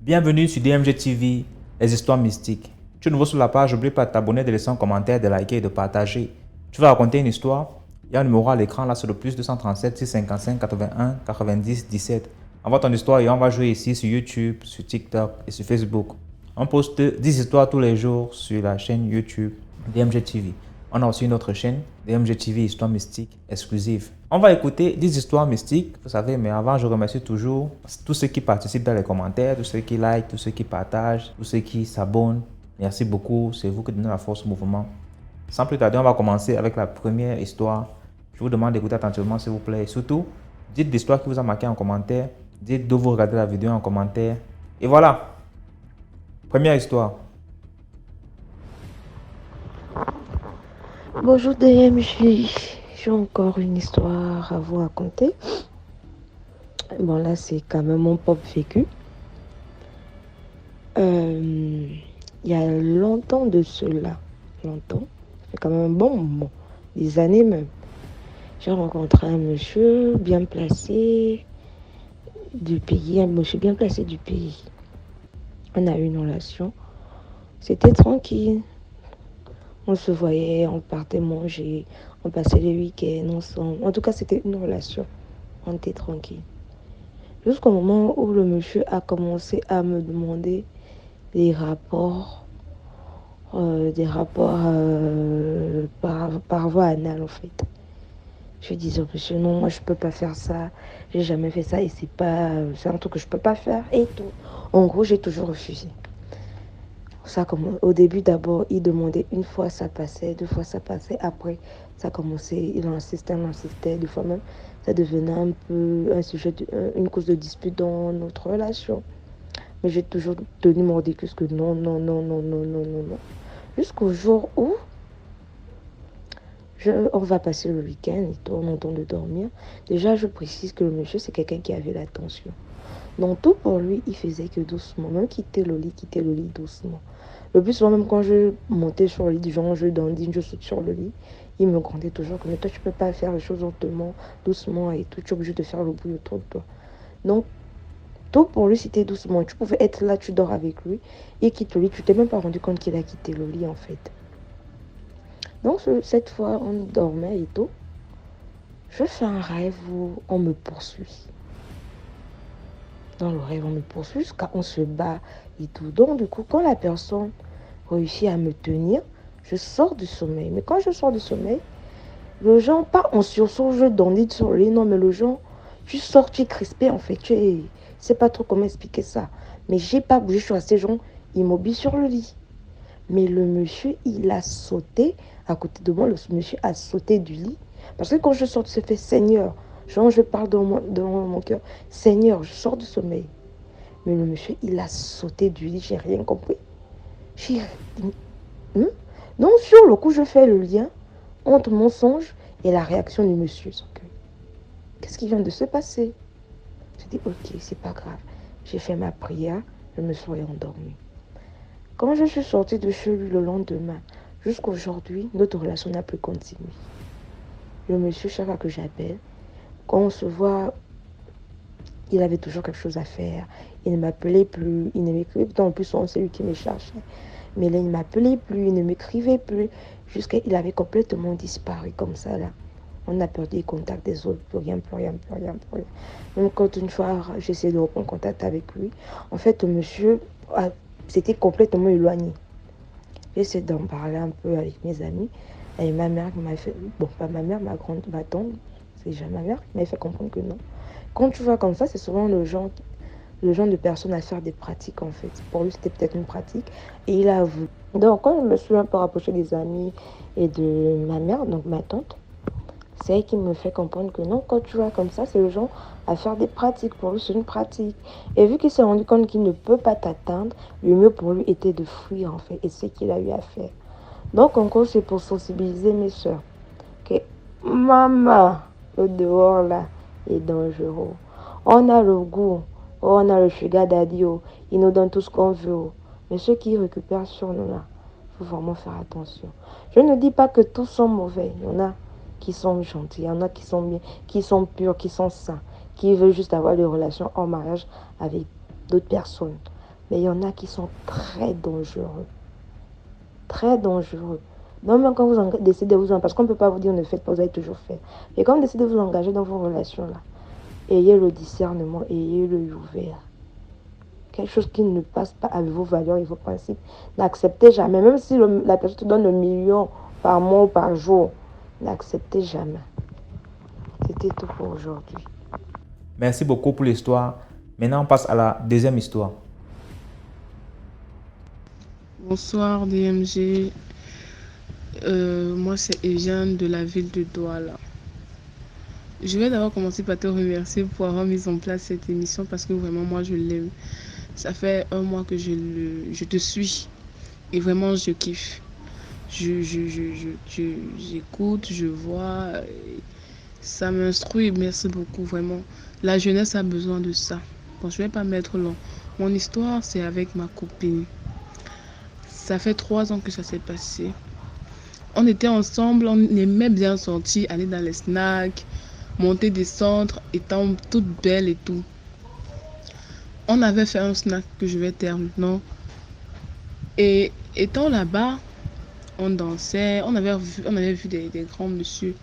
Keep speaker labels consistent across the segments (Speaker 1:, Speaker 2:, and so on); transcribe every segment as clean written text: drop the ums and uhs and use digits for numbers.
Speaker 1: Bienvenue sur DMG TV, les histoires mystiques. Tu es nouveau sur la page, n'oublie pas de t'abonner, de laisser un commentaire, de liker et de partager. Tu vas raconter une histoire, il y a un numéro à l'écran, là c'est le plus 237 655 81 90 17. Envoie ton histoire et on va jouer ici sur YouTube, sur TikTok et sur Facebook. On poste 10 histoires tous les jours sur la chaîne YouTube DMG TV. On a aussi une autre chaîne, DMG TV Histoire Mystique exclusive. On va écouter 10 histoires mystiques, vous savez, mais avant, je remercie toujours tous ceux qui participent dans les commentaires, tous ceux qui like, tous ceux qui partagent, tous ceux qui s'abonnent. Merci beaucoup, c'est vous qui donnez la force au mouvement. Sans plus tarder, on va commencer avec la première histoire. Je vous demande d'écouter attentivement, s'il vous plaît. Et surtout, dites l'histoire qui vous a marqué en commentaire. Dites d'où vous regardez la vidéo en commentaire. Et voilà, première histoire.
Speaker 2: Bonjour DMJ, j'ai encore une histoire à vous raconter. Bon là c'est quand même mon propre vécu. Il y a longtemps de cela, longtemps, ça fait quand même un bon moment, des années même. J'ai rencontré un monsieur bien placé du pays, On a eu une relation, c'était tranquille. On se voyait, on partait manger, on passait les week-ends ensemble. En tout cas, c'était une relation. On était tranquille. Jusqu'au moment où le monsieur a commencé à me demander des rapports par voie anale, en fait. Je disais au monsieur, non, moi, je peux pas faire ça. J'ai jamais fait ça et c'est un truc que je peux pas faire et tout. En gros, j'ai toujours refusé. Ça, au début, d'abord, il demandait une fois, ça passait, 2 fois, ça passait. Après, ça commençait, il insistait. 2 fois même. Ça devenait un peu une cause de dispute dans notre relation. Mais j'ai toujours tenu mon discours que non. Jusqu'au jour où on va passer le week-end et tout, on entend de dormir. Déjà, je précise que le monsieur, c'est quelqu'un qui avait l'attention. Donc, tout pour lui, il faisait que doucement. Même quitter le lit doucement. Le plus souvent, même quand je montais sur le lit, genre je dandine, je saute sur le lit, il me grondait toujours comme toi, tu peux pas faire les choses lentement, doucement et tout, tu es obligé de faire le bruit autour de toi. Donc, tout pour lui, c'était doucement. Tu pouvais être là, tu dors avec lui, il quitte le lit, tu t'es même pas rendu compte qu'il a quitté le lit en fait. Donc, cette fois, on dormait et tout. Je fais un rêve où on me poursuit. Dans le rêve, on me poursuit jusqu'à on se bat et tout. Donc, du coup, quand la personne réussit à me tenir, je sors du sommeil. Mais quand je sors du sommeil, le gens, pas en sursaut, je dandine sur le lit, non, mais le gens, tu sors, tu es crispé en fait. Je sais pas trop comment expliquer ça. Mais j'ai pas bougé, je suis resté genre immobile sur le lit. Mais le monsieur, il a sauté à côté de moi. Le monsieur a sauté du lit. Parce que quand je sors, je fais Seigneur. Genre, je parle dans mon cœur. Seigneur, je sors du sommeil. Mais le monsieur, il a sauté du lit. J'ai rien compris. J'ai... Donc, sur le coup, je fais le lien entre mon songe et la réaction du monsieur. Qu'est-ce qui vient de se passer? J'ai dit, ok, c'est pas grave. J'ai fait ma prière. Je me suis endormie. Quand je suis sortie de chez lui le lendemain, jusqu'à aujourd'hui, notre relation n'a plus continué. Le monsieur, chaque fois que j'appelle, quand on se voit, il avait toujours quelque chose à faire. Il ne m'appelait plus, il ne m'écrivait plus. En plus, c'est lui qui me cherchait. Mais là, il ne m'appelait plus, il ne m'écrivait plus. Jusqu'à il avait complètement disparu comme ça, là. On a perdu le contact des autres, plus rien. Même quand une fois, j'essayais de reprendre contact avec lui, en fait, le monsieur s'était complètement éloigné. J'essaie d'en parler un peu avec mes amis. Et ma mère qui m'a fait... Bon, pas ma mère, ma tante, c'est déjà ma mère qui m'a fait comprendre que non. Quand tu vois comme ça, c'est souvent le genre de personne à faire des pratiques, en fait. Pour lui, c'était peut-être une pratique. Et il a avoué. Donc, quand je me suis un peu rapprochée des amis et de ma mère, donc ma tante, c'est elle qui me fait comprendre que non, quand tu vois comme ça, c'est le genre à faire des pratiques. Pour lui, c'est une pratique. Et vu qu'il s'est rendu compte qu'il ne peut pas t'atteindre, le mieux pour lui était de fuir, en fait. Et c'est ce qu'il a eu à faire. Donc, en gros, c'est pour sensibiliser mes soeurs. Que maman, le dehors, là, est dangereux. On a le goût. On a le sugar daddy. Il nous donne tout ce qu'on veut. Mais ceux qui récupèrent sur nous, là, il faut vraiment faire attention. Je ne dis pas que tous sont mauvais. Il y en a qui sont gentils, il y en a qui sont bien, qui sont purs, qui sont sains, qui veulent juste avoir des relations en mariage avec d'autres personnes. Mais il y en a qui sont très dangereux. Très dangereux. Donc même quand vous décidez de vous engager, parce qu'on ne peut pas vous dire ne faites pas, vous allez toujours faire. Mais quand vous décidez de vous engager dans vos relations-là, ayez le discernement, ayez l'œil ouvert. Quelque chose qui ne passe pas avec vos valeurs et vos principes, n'acceptez jamais. Même si la personne te donne 1 million par mois ou par jour, n'acceptez jamais. C'était tout pour aujourd'hui.
Speaker 1: Merci beaucoup pour l'histoire. Maintenant, on passe à la deuxième histoire.
Speaker 3: Bonsoir DMG. Moi c'est Eviane de la ville de Douala. Je vais d'abord commencer par te remercier pour avoir mis en place cette émission parce que vraiment moi je l'aime. Ça fait 1 mois que je te suis et vraiment je kiffe. J'écoute, je vois, ça m'instruit, merci beaucoup vraiment. La jeunesse a besoin de ça. Bon, je vais pas mettre long. Mon histoire c'est avec ma copine. Ça fait 3 ans que ça s'est passé. On était ensemble, on aimait bien sortir, aller dans les snacks, monter des centres, étant toute belle et tout. On avait fait un snack que je vais taire maintenant. Et étant là-bas, on dansait, on avait vu des grands messieurs.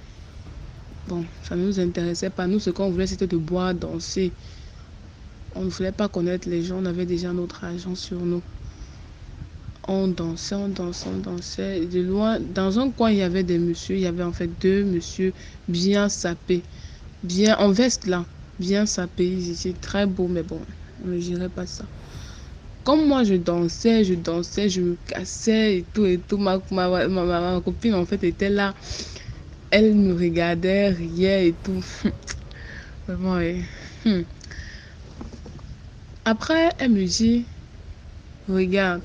Speaker 3: Bon, ça ne nous intéressait pas. Nous, ce qu'on voulait, c'était de boire, danser. On ne voulait pas connaître les gens, on avait déjà notre argent sur nous. On dansait, on dansait, on dansait. De loin, dans un coin, il y avait des messieurs. Il y avait en fait 2 messieurs bien sapés. Bien en veste là. Bien sapés. Ils étaient très beaux, mais bon, on ne dirait pas ça. Comme moi, je dansais, je me cassais et tout et tout. Ma copine, en fait, était là. Elle me regardait, riait et tout. Vraiment, ouais. Après, elle me dit, regarde.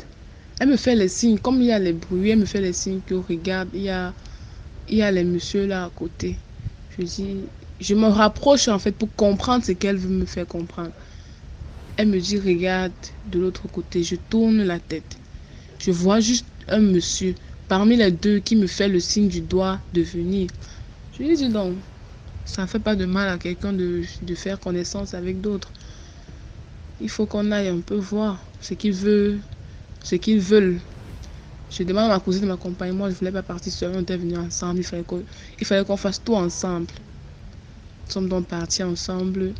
Speaker 3: Elle me fait les signes, comme il y a les bruits, elle me fait les signes que regarde, il y a les messieurs là à côté. Je me rapproche en fait pour comprendre ce qu'elle veut me faire comprendre. Elle me dit regarde de l'autre côté, je tourne la tête. Je vois juste un monsieur parmi les 2 qui me fait le signe du doigt de venir. Je lui dis donc, ça ne fait pas de mal à quelqu'un de faire connaissance avec d'autres. Il faut qu'on aille un peu voir ce qu'ils veulent. Je demande à ma cousine de m'accompagner. Moi, je ne voulais pas partir seule. On était venus ensemble. Il fallait qu'on fasse tout ensemble. Nous sommes donc partis ensemble.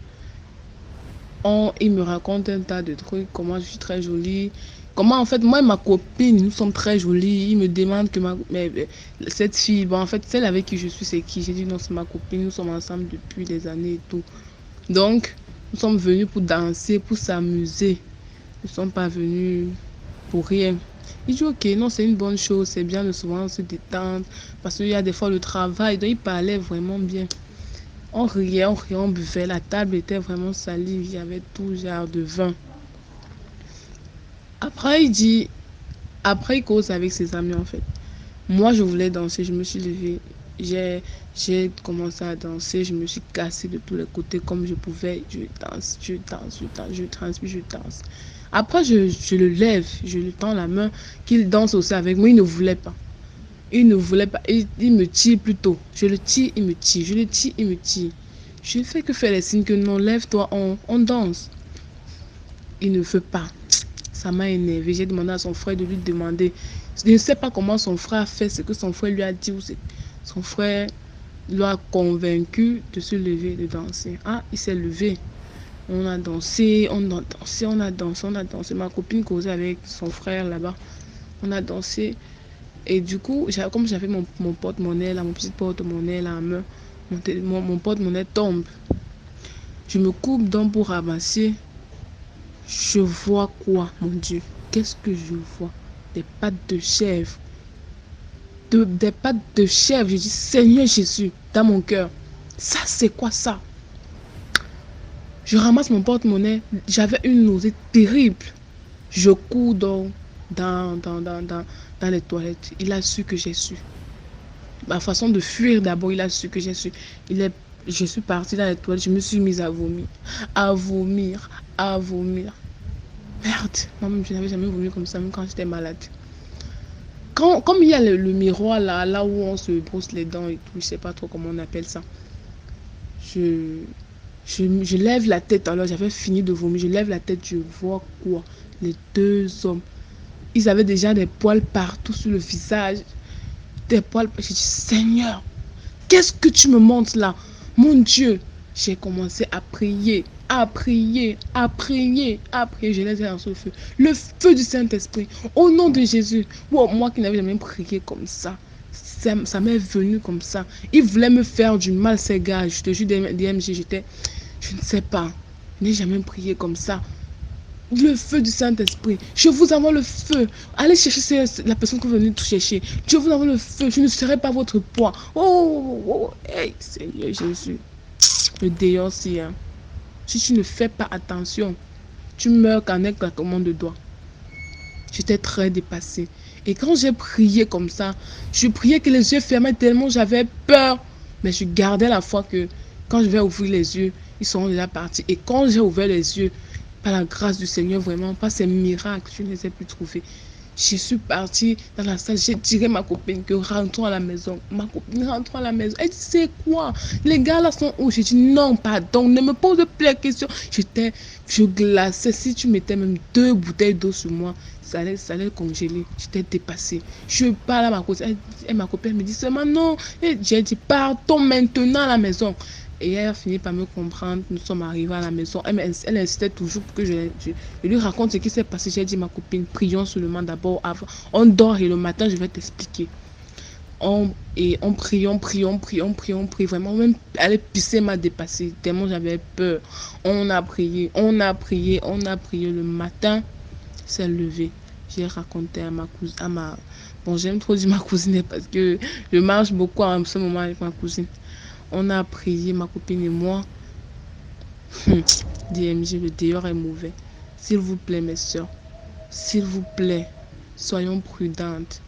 Speaker 3: Il me raconte un tas de trucs. Comment je suis très jolie. Comment, en fait, moi et ma copine, nous sommes très jolies. Il me demande que cette fille, bon, en fait, celle avec qui je suis, c'est qui? J'ai dit non, c'est ma copine. Nous sommes ensemble depuis des années et tout. Donc, nous sommes venus pour danser, pour s'amuser. Nous ne sommes pas venus pour rien. Il dit ok, non, c'est une bonne chose, c'est bien de souvent se détendre parce qu'il y a des fois le travail. Donc il parlait vraiment bien. On riait, on buvait. La table était vraiment salie, il y avait tout genre de vin. Après il cause avec ses amis en fait. Moi je voulais danser, je me suis levée. J'ai commencé à danser, je me suis cassée de tous les côtés comme je pouvais. Je danse. Après, je le lève, je lui tends la main, qu'il danse aussi avec moi. Il ne voulait pas. Il me tire plutôt. Je le tire, il me tire. Je le tire, il me tire. Je ne fais que faire les signes que non, lève-toi, on danse. Il ne veut pas. Ça m'a énervé. J'ai demandé à son frère de lui demander. Je ne sais pas comment son frère a fait ce que son frère lui a dit. Son frère l'a convaincu de se lever, de danser. Ah, il s'est levé. On a dansé. Ma copine causait avec son frère là-bas. On a dansé. Et du coup, comme j'avais mon porte-monnaie là, mon petit porte-monnaie là, mon porte-monnaie tombe. Je me coupe donc pour ramasser. Je vois quoi, mon Dieu? Qu'est-ce que je vois? Des pattes de chèvre. Des pattes de chèvre. Je dis, Seigneur Jésus, dans mon cœur. Ça, c'est quoi ça? Je ramasse mon porte-monnaie. J'avais une nausée terrible. Je cours donc dans les toilettes. Il a su que j'ai su. Ma façon de fuir d'abord, il a su que j'ai su. Je suis partie dans les toilettes. Je me suis mise à vomir. À vomir. Merde. Moi-même, je n'avais jamais vomi comme ça, même quand j'étais malade. Comme il y a le miroir là où on se brosse les dents et tout, je sais pas trop comment on appelle ça. Je, je lève la tête, alors j'avais fini de vomir, je lève la tête, je vois quoi? Les deux hommes. Ils avaient déjà des poils partout sur le visage. Des poils. J'ai dit, Seigneur, qu'est-ce que tu me montres là? Mon Dieu, j'ai commencé à prier, à prier, à prier, à prier. Je les ai dans ce feu. Le feu du Saint-Esprit. Au nom de Jésus. Wow, moi qui n'avais jamais prié comme ça. Ça m'est venu comme ça. Ils voulaient me faire du mal, ces gars. Je te jure, DMG, je ne sais pas. Je n'ai jamais prié comme ça. Le feu du Saint-Esprit. Je vous envoie le feu. Allez chercher la personne que vous venez de chercher. Je vous envoie le feu. Je ne serai pas votre poids. Oh, hey, Seigneur Jésus. Le déant aussi. Hein. Si tu ne fais pas attention, tu meurs qu'en un claquement de doigts. J'étais très dépassée. Et quand j'ai prié comme ça, je priais que les yeux fermés tellement j'avais peur. Mais je gardais la foi que quand je vais ouvrir les yeux, ils seront déjà partis. Et quand j'ai ouvert les yeux, par la grâce du Seigneur, vraiment, pas ces miracles, je ne les ai plus trouvés. Je suis partie dans la salle, j'ai tiré ma copine que rentrons à la maison. Ma copine rentrons à la maison. Elle dit, c'est quoi? Les gars là sont où? J'ai dit, non, pardon, ne me pose plus de questions. Je glaçais. Si tu mettais même 2 bouteilles d'eau sur moi, ça allait congeler. J'étais dépassée. Je parle à ma copine. Ma copine me dit seulement non. Et j'ai dit, partons maintenant à la maison. Et elle a fini par me comprendre. Nous sommes arrivés à la maison. Elle insistait toujours pour que je lui raconte ce qui s'est passé. J'ai dit, ma copine, prions seulement d'abord avant. On dort et le matin, je vais t'expliquer. On prie. Vraiment, même aller pisser m'a dépassé. Tellement j'avais peur. On a prié. Le matin, s'est levé. J'ai raconté à ma cousine. Bon, j'aime trop dire ma cousine parce que je marche beaucoup en ce moment avec ma cousine. On a prié, ma copine et moi. DMG, le dehors est mauvais. S'il vous plaît, mes soeurs, s'il vous plaît, soyons prudentes.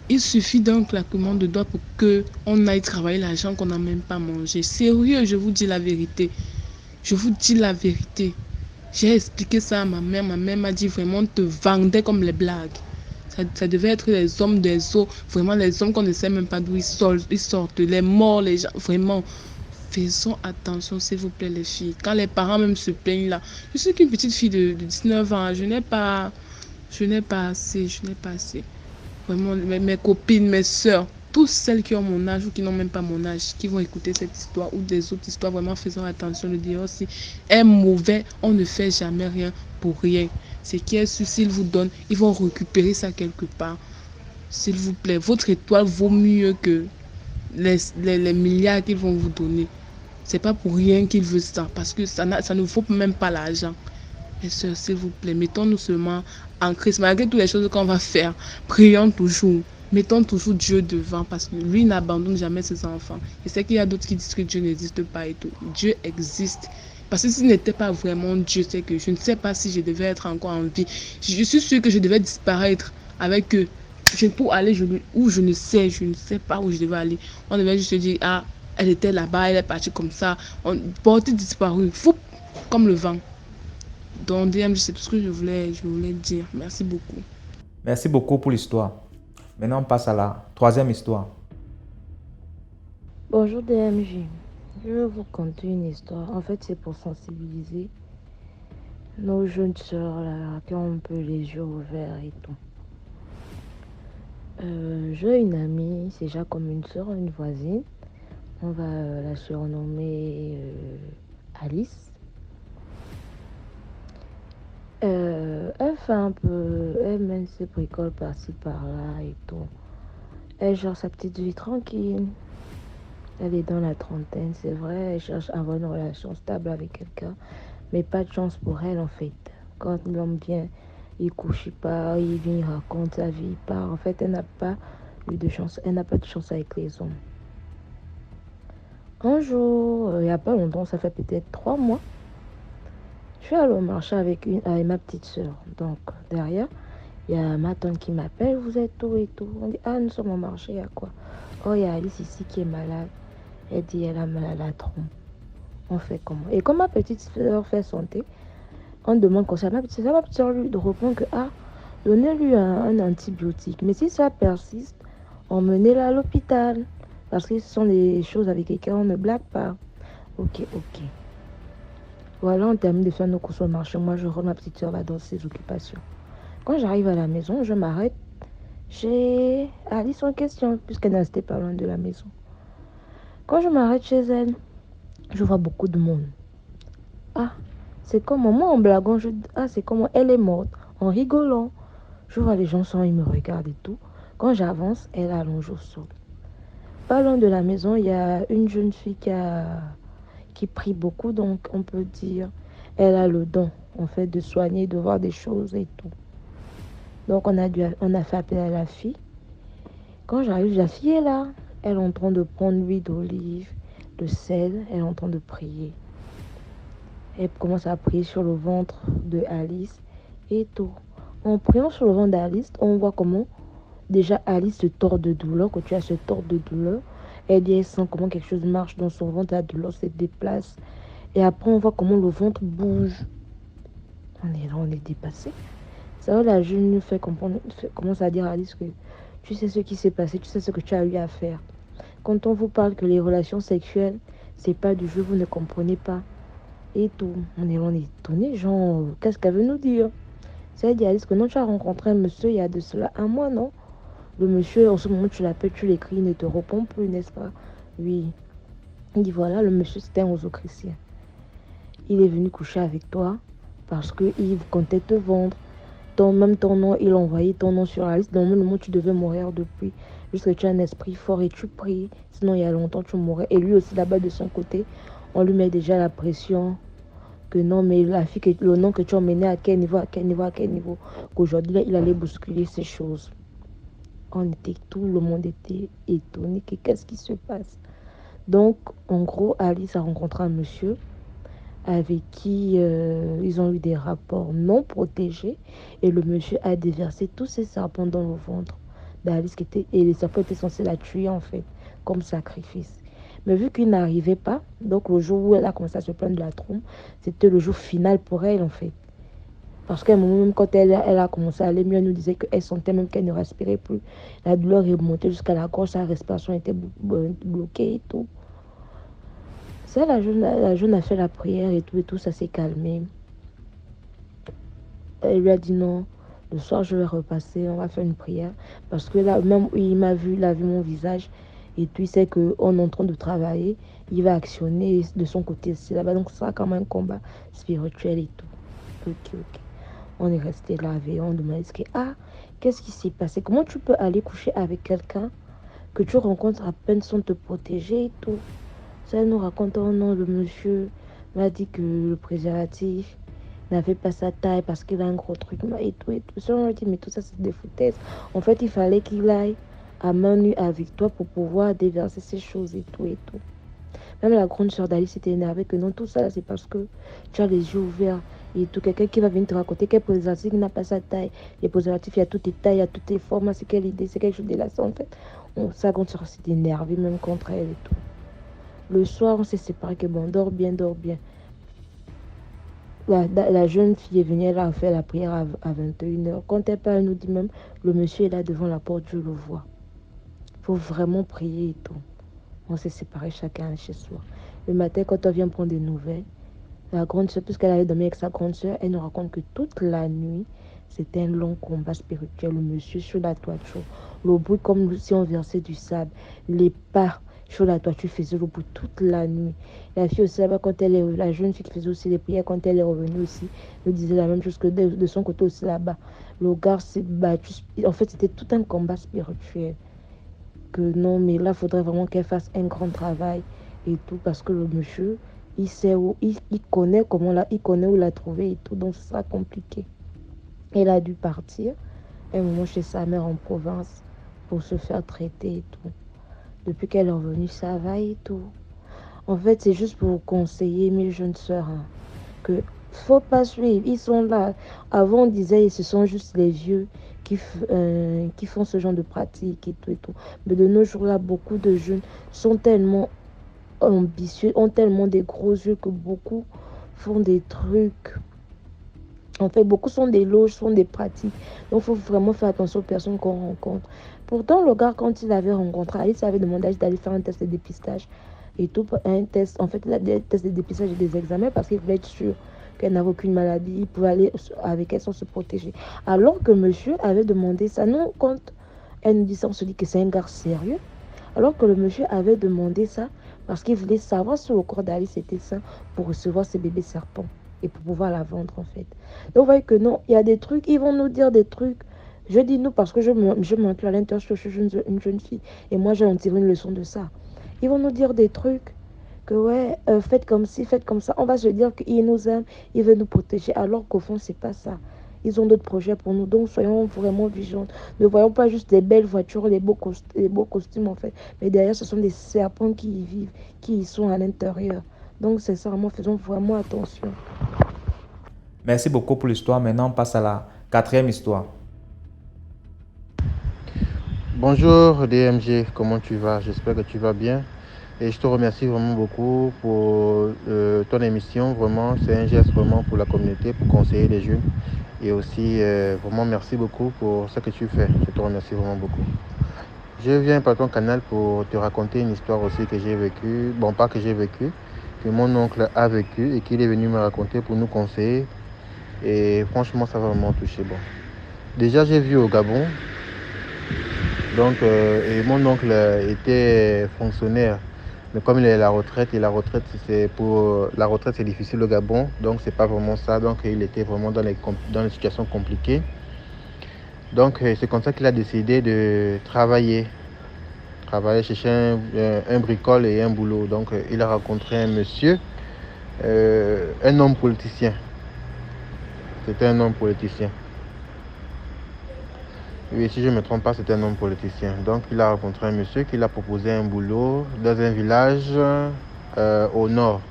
Speaker 3: Il suffit d'un claquement de doigts pour qu'on aille travailler l'argent qu'on n'a même pas mangé. Sérieux, je vous dis la vérité. Je vous dis la vérité. J'ai expliqué ça à ma mère. Ma mère m'a dit vraiment, on te vendait comme les blagues. Ça devait être les hommes des eaux, vraiment les hommes qu'on ne sait même pas d'où ils sortent, les morts, les gens, vraiment. Faisons attention, s'il vous plaît, les filles. Quand les parents même se plaignent là, je suis qu'une petite fille de 19 ans, je n'ai pas assez. Vraiment, mes copines, mes soeurs, toutes celles qui ont mon âge ou qui n'ont même pas mon âge, qui vont écouter cette histoire ou des autres histoires, vraiment faisons attention. Le dehors aussi est mauvais, on ne fait jamais rien pour rien. Ce qui est sûr, s'ils vous donnent, ils vont récupérer ça quelque part. S'il vous plaît, votre étoile vaut mieux que les milliards qu'ils vont vous donner. C'est pas pour rien qu'ils veulent ça, parce que ça ne vaut même pas l'argent. Mes soeurs, s'il vous plaît, mettons-nous seulement en Christ. Malgré toutes les choses qu'on va faire, prions toujours. Mettons toujours Dieu devant, parce que lui n'abandonne jamais ses enfants. Je sais qu'il y a d'autres qui disent que Dieu n'existe pas et tout. Dieu existe. Parce que s'il n'était pas vraiment Dieu, c'est que je ne sais pas si je devais être encore en vie. Je suis sûre que je devais disparaître avec eux. Pour aller où je ne sais pas où je devais aller. On devait juste dire, ah, elle était là-bas, elle est partie comme ça. Portée disparue, fou, comme le vent. Donc, DMG, c'est tout ce que je voulais dire. Merci beaucoup.
Speaker 1: Merci beaucoup pour l'histoire. Maintenant, on passe à la 3e histoire.
Speaker 2: Bonjour DMJ. Je vais vous conter une histoire. En fait, c'est pour sensibiliser nos jeunes sœurs là, qui ont un peu les yeux ouverts et tout. J'ai une amie, c'est déjà comme une sœur, une voisine. On va la surnommer Alice. Elle fait un peu, elle mène ses bricoles par-ci par-là et tout. Elle gère sa petite vie tranquille. Elle est dans la trentaine, c'est vrai. Elle cherche à avoir une relation stable avec quelqu'un, mais pas de chance pour elle en fait. Quand l'homme vient, il couche, il part, il vient, il raconte sa vie, il part. En fait, elle n'a pas eu de chance. Elle n'a pas de chance avec les hommes. Un jour, il n'y a pas longtemps, ça fait peut-être 3 mois, je suis allée au marché avec ma petite soeur. Donc, derrière, il y a ma tante qui m'appelle, vous êtes où et tout. On dit, ah, nous sommes au marché, il y a quoi? Oh, il y a Alice ici qui est malade. Elle dit, elle a mal à la trompe. On fait comment? Et comme ma petite soeur fait santé, on demande conseil à ma petite soeur lui de répondre que, ah, Donnez-lui un antibiotique. Mais si ça persiste, emmenez-la à l'hôpital. Parce que ce sont des choses avec lesquelles on ne blague pas. Ok. Voilà, on termine de faire nos courses au marché. Moi, je rentre, ma petite soeur va dans ses occupations. Quand j'arrive à la maison, je m'arrête chez Alice en question, puisqu'elle n'était pas loin de la maison. Quand je m'arrête chez elle, je vois beaucoup de monde. Ah, c'est comment, moi en blaguant, c'est comment elle est morte, en rigolant. Je vois les gens ils me regardent et tout. Quand j'avance, elle allonge au sol. Pas loin de la maison, il y a une jeune fille qui prie beaucoup, donc on peut dire, elle a le don, en fait, de soigner, de voir des choses et tout. Donc on a fait appel à la fille. Quand j'arrive, la fille est là. Elle est en train de prendre l'huile d'olive, le sel, elle est en train de prier. Elle commence à prier sur le ventre de Alice et tout. En priant sur le ventre d'Alice, on voit comment déjà Alice se tord de douleur. Quand tu as ce tort de douleur, elle dit elle sent comment quelque chose marche dans son ventre, la douleur se déplace. Et après, on voit comment le ventre bouge. On est là, on est dépassé. Ça va, la jeune nous fait comprendre, commence à dire à Alice que tu sais ce qui s'est passé, tu sais ce que tu as eu à faire. Quand on vous parle que les relations sexuelles, c'est pas du jeu, vous ne comprenez pas. Et tout. On est étonné, genre, qu'est-ce qu'elle veut nous dire? Ça dit Alice que non, tu as rencontré un monsieur il y a de cela un mois, non? Le monsieur, en ce moment, tu l'appelles, tu l'écris, il ne te répond plus, n'est-ce pas? Oui. Il dit voilà, le monsieur, c'était un chrétien. Il est venu coucher avec toi parce qu'il comptait te vendre. Même ton nom, il a envoyé ton nom sur la liste. Dans le moment, tu devais mourir depuis. Juste que tu as un esprit fort et tu pries. Sinon, il y a longtemps, tu mourrais. Et lui aussi, là-bas, de son côté, on lui met déjà la pression. Que non, mais la fille, le nom que tu as emmené à quel niveau, qu'aujourd'hui, il allait bousculer ces choses. Tout le monde était étonné. Qu'est-ce qui se passe? Donc, en gros, Alice a rencontré un monsieur avec qui ils ont eu des rapports non protégés et le monsieur a déversé tous ses serpents dans le ventre d'Alice et les serpents étaient censés la tuer en fait comme sacrifice. Mais vu qu'il n'arrivait pas, donc le jour où elle a commencé à se plaindre de la trompe, c'était le jour final pour elle en fait. Parce qu'à un moment même quand elle a commencé à aller mieux, elle nous disait qu'elle sentait même qu'elle ne respirait plus. La douleur est montée jusqu'à la gorge, sa respiration était bloquée et tout. Ça, la jeune a fait la prière et tout, ça s'est calmé. Elle lui a dit non, le soir je vais repasser, on va faire une prière. Parce que là, même il a vu mon visage et tout, il sait qu'on est en train de travailler, il va actionner de son côté aussi là-bas. Donc, ça sera comme un combat spirituel et tout. Ok. On est resté là, on demandait qu'est-ce qui s'est passé? Comment tu peux aller coucher avec quelqu'un que tu rencontres à peine sans te protéger et tout? Ça nous raconte, oh non, le monsieur m'a dit que le préservatif n'avait pas sa taille parce qu'il a un gros truc et tout. Ça, on a dit, mais tout ça, c'est des foutaises. En fait, il fallait qu'il aille à main nue avec toi pour pouvoir déverser ces choses et tout. Même la grande sœur d'Alice s'était énervée que non, tout ça, c'est parce que tu as les yeux ouverts et tout. Quelqu'un qui va venir te raconter quel préservatif n'a pas sa taille. Les préservatifs, il y a toutes les tailles, il y a toutes les formes. C'est quelle idée? C'est quelque chose de là, en fait. Sa grande sœur s'était énervée même contre elle et tout. Le soir, on s'est séparés, que bon, dors bien. La jeune fille est venue, elle a fait la prière à 21h. Quand elle parle, elle nous dit même, le monsieur est là devant la porte, je le vois. Il faut vraiment prier et tout. On s'est séparés chacun chez soi. Le matin, quand on vient prendre des nouvelles, la grande soeur, puisqu'elle avait dormi avec sa grande soeur, elle nous raconte que toute la nuit, c'était un long combat spirituel. Le monsieur sur la toiture, le bruit comme si on versait du sable, les pas sur la toiture faisait le bruit toute la nuit. La fille aussi là-bas, la jeune fille qui faisait aussi les prières, quand elle est revenue aussi, nous disait la même chose que de son côté aussi là-bas. Le gars s'est battu. En fait, c'était tout un combat spirituel. Que non, mais là, il faudrait vraiment qu'elle fasse un grand travail et tout, parce que le monsieur, il sait où, il connaît il connaît où la trouver et tout, donc ce sera compliqué. Elle a dû partir un moment chez sa mère en province pour se faire traiter et tout. Depuis qu'elle est revenue, ça va et tout. En fait, c'est juste pour vous conseiller, mes jeunes sœurs, que faut pas suivre. Ils sont là. Avant, on disait, ce sont juste les vieux qui font ce genre de pratique et tout. Mais de nos jours là, beaucoup de jeunes sont tellement ambitieux, ont tellement des gros yeux que beaucoup font des trucs En fait, beaucoup sont des loges, sont des pratiques. Donc, il faut vraiment faire attention aux personnes qu'on rencontre. Pourtant, le gars, quand il avait rencontré Alice, avait demandé à Alice d'aller faire un test de dépistage. Et tout, un test, en fait, il a des tests de dépistage et des examens parce qu'il voulait être sûr qu'elle n'avait aucune maladie. Il pouvait aller avec elle sans se protéger. Alors que monsieur avait demandé ça. Non, quand elle nous dit ça, on se dit que c'est un gars sérieux. Alors que le monsieur avait demandé ça parce qu'il voulait savoir si le corps d'Alice était sain pour recevoir ses bébés serpents et pour pouvoir la vendre en fait. Donc vous voyez que non, il y a des trucs, ils vont nous dire des trucs. Je dis nous parce que je m'inclus à l'intérieur, je suis une jeune fille et moi j'ai en tiré une leçon de ça. Ils vont nous dire des trucs que ouais, faites comme ci, faites comme ça. On va se dire qu'ils nous aiment, ils veulent nous protéger alors qu'au fond c'est pas ça. Ils ont d'autres projets pour nous, donc soyons vraiment vigilants. Ne voyons pas juste des belles voitures, les beaux costumes en fait, mais derrière ce sont des serpents qui y vivent, qui y sont à l'intérieur. Donc sincèrement, faisons vraiment attention.
Speaker 1: Merci beaucoup pour l'histoire. Maintenant, on passe à la quatrième histoire.
Speaker 4: Bonjour DMG, comment tu vas? J'espère que tu vas bien. Et je te remercie vraiment beaucoup pour ton émission. Vraiment, c'est un geste vraiment pour la communauté, pour conseiller les jeunes. Et aussi, vraiment, merci beaucoup pour ce que tu fais. Je te remercie vraiment beaucoup. Je viens par ton canal pour te raconter une histoire aussi que j'ai vécue. Bon, pas que j'ai vécue, que mon oncle a vécu et qu'il est venu me raconter pour nous conseiller. Et franchement, ça va vraiment toucher. Bon. Déjà, j'ai vu au Gabon. Donc, et mon oncle était fonctionnaire. Mais comme il est à la retraite, et la retraite, c'est difficile au Gabon, donc c'est pas vraiment ça. Donc, il était vraiment dans les situations compliquées. Donc, c'est comme ça qu'il a décidé de travailler, chercher un bricole et un boulot. Donc, il a rencontré un monsieur, un homme politicien. C'était un homme politicien. Oui, si je ne me trompe pas, c'était un homme politicien. Donc, il a rencontré un monsieur qui lui a proposé un boulot dans un village au nord.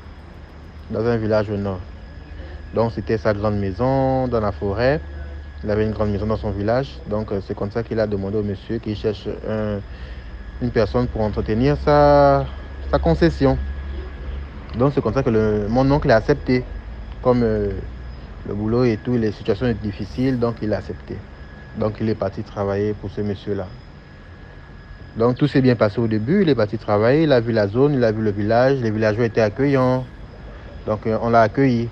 Speaker 4: Dans un village au nord. Donc, c'était sa grande maison dans la forêt. Il avait une grande maison dans son village. Donc, c'est comme ça qu'il a demandé au monsieur qu'il cherche une personne pour entretenir sa concession. Donc, c'est comme ça que mon oncle a accepté. Comme le boulot et tout, les situations sont difficiles, donc il a accepté. Donc il est parti travailler pour ce monsieur-là. Donc tout s'est bien passé au début, il est parti travailler, il a vu la zone, il a vu le village, les villageois étaient accueillants. Donc on l'a accueilli.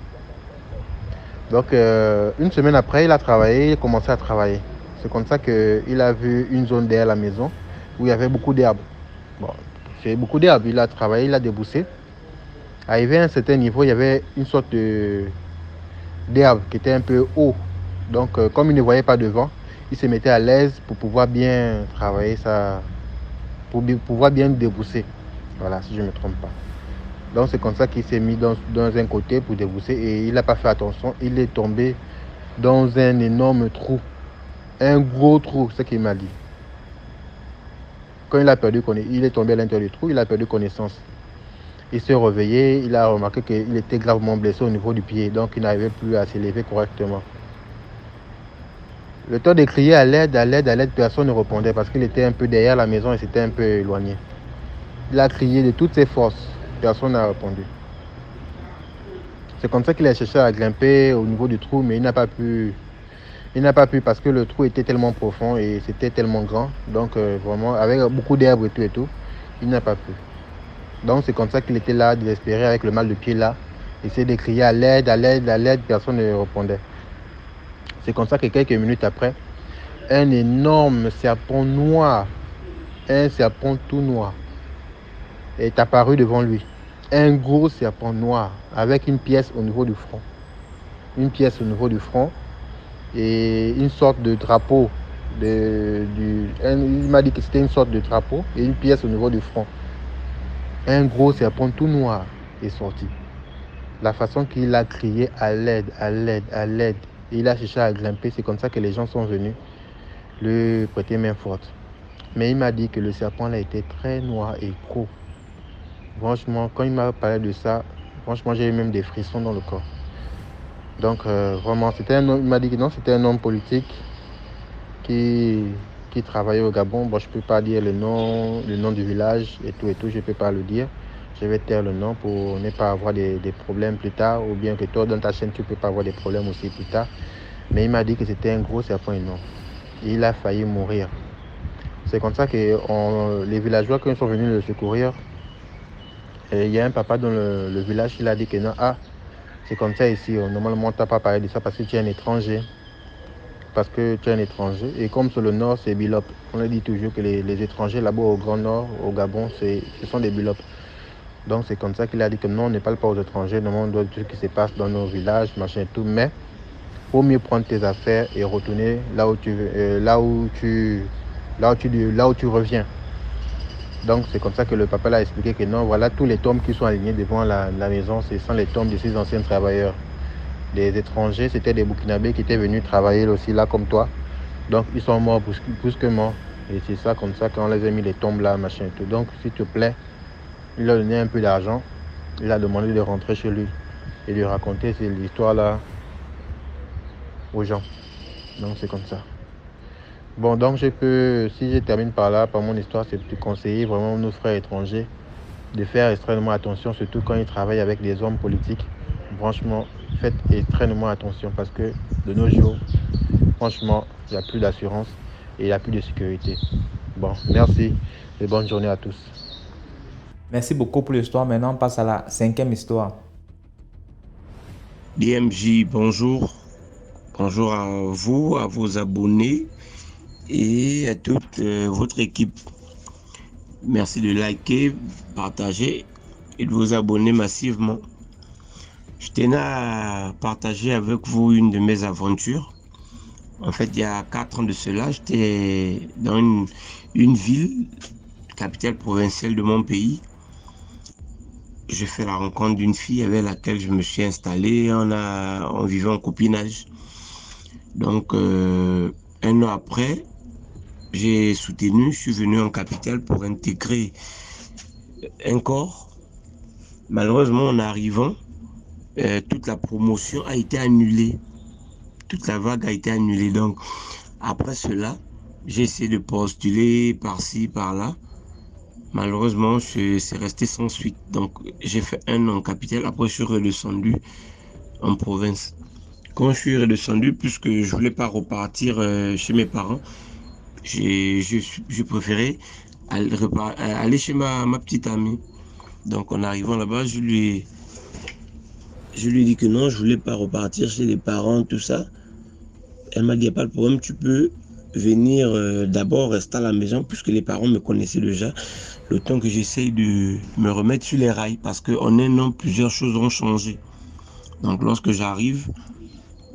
Speaker 4: Donc une semaine après, il a travaillé, il a commencé à travailler. C'est comme ça qu'il a vu une zone derrière la maison où il y avait beaucoup d'herbes. Bon, c'est beaucoup d'herbes, il a travaillé, il a déboussé. Arrivé à un certain niveau, il y avait une sorte d'herbe qui était un peu haut. Donc comme il ne voyait pas devant, il se mettait à l'aise pour pouvoir bien travailler ça, pour pouvoir bien débousser. Voilà, si je ne me trompe pas. Donc c'est comme ça qu'il s'est mis dans un côté pour débousser et il n'a pas fait attention. Il est tombé dans un énorme trou. Un gros trou, c'est ce qu'il m'a dit. Quand il est tombé à l'intérieur du trou, il a perdu connaissance. Il s'est réveillé, il a remarqué qu'il était gravement blessé au niveau du pied. Donc il n'arrivait plus à s'élever correctement. Le temps de crier à l'aide, personne ne répondait parce qu'il était un peu derrière la maison et c'était un peu éloigné. Il a crié de toutes ses forces, personne n'a répondu. C'est comme ça qu'il a cherché à grimper au niveau du trou, mais il n'a pas pu. Il n'a pas pu parce que le trou était tellement profond et c'était tellement grand. Donc vraiment, avec beaucoup d'herbe et tout, il n'a pas pu. Donc c'est comme ça qu'il était là, désespéré avec le mal de pied là. Il essayait de crier à l'aide, personne ne répondait. C'est comme ça que quelques minutes après, un énorme serpent noir, un serpent tout noir, est apparu devant lui. Un gros serpent noir avec une pièce au niveau du front. Une pièce au niveau du front et une sorte de drapeau. Il m'a dit que c'était une sorte de drapeau et une pièce au niveau du front. Un gros serpent tout noir est sorti. La façon qu'il a crié à l'aide, et il a cherché à grimper, c'est comme ça que les gens sont venus lui prêter main forte. Mais il m'a dit que le serpent là était très noir et gros. Franchement, quand il m'a parlé de ça, franchement, j'ai eu même des frissons dans le corps. Donc vraiment, il m'a dit que non, c'était un homme politique qui travaillait au Gabon. Bon, je ne peux pas dire le nom du village et tout, je ne peux pas le dire. Je vais taire le nom pour ne pas avoir des problèmes plus tard, ou bien que toi, dans ta chaîne, tu ne peux pas avoir des problèmes aussi plus tard. Mais il m'a dit que c'était un gros serpent énorme. Il a failli mourir. C'est comme ça que les villageois, quand ils sont venus le secourir, il y a un papa dans le village, il a dit que non, c'est comme ça ici. Normalement, tu n'as pas parlé de ça parce que tu es un étranger. Parce que tu es un étranger. Et comme sur le nord, c'est Bilop. On a dit toujours que les étrangers là-bas au Grand Nord, au Gabon, ce sont des Bilop. Donc c'est comme ça qu'il a dit que non, on ne parle pas aux étrangers, non, on doit dire ce qui se passe dans nos villages, machin et tout. Mais il faut mieux prendre tes affaires et retourner là où tu reviens. Donc c'est comme ça que le papa l'a expliqué que non, voilà tous les tombes qui sont alignés devant la maison, ce sont les tombes de ces anciens travailleurs. Des étrangers, c'était des Burkinabés qui étaient venus travailler aussi là comme toi. Donc ils sont morts brusquement. Et c'est ça comme ça qu'on les a mis les tombes là, machin et tout. Donc s'il te plaît, il a donné un peu d'argent. Il a demandé de rentrer chez lui et de raconter cette histoire-là aux gens. Donc c'est comme ça. Bon, donc si je termine par là, par mon histoire, c'est de conseiller vraiment nos frères étrangers de faire extrêmement attention, surtout quand ils travaillent avec des hommes politiques. Franchement, faites extrêmement attention parce que de nos jours, franchement, il n'y a plus d'assurance et il n'y a plus de sécurité. Bon, merci et bonne journée à tous.
Speaker 1: Merci beaucoup pour l'histoire. Maintenant, on passe à la 5e histoire.
Speaker 5: DMJ, bonjour. Bonjour à vous, à vos abonnés et à toute votre équipe. Merci de liker, partager et de vous abonner massivement. Je tenais à partager avec vous une de mes aventures. En fait, il y a 4 ans de cela, j'étais dans une ville, capitale provinciale de mon pays. J'ai fait la rencontre d'une fille avec laquelle je me suis installé. On vivait en copinage. Donc, 1 an après, je suis venu en capitale pour intégrer un corps. Malheureusement, en arrivant, toute la promotion a été annulée. Toute la vague a été annulée. Donc, après cela, j'ai essayé de postuler par-ci, par-là. Malheureusement, c'est resté sans suite. Donc, j'ai fait 1 an en capitale. Après, je suis redescendu en province. Quand je suis redescendu, puisque je voulais pas repartir chez mes parents, j'ai préféré aller chez ma petite amie. Donc, en arrivant là-bas, je lui ai dit que non, je voulais pas repartir chez les parents, tout ça. Elle m'a dit, il n'y a pas de problème, tu peux venir d'abord rester à la maison, puisque les parents me connaissaient déjà, le temps que j'essaye de me remettre sur les rails, parce qu'en 1 an, plusieurs choses ont changé. Donc, lorsque j'arrive,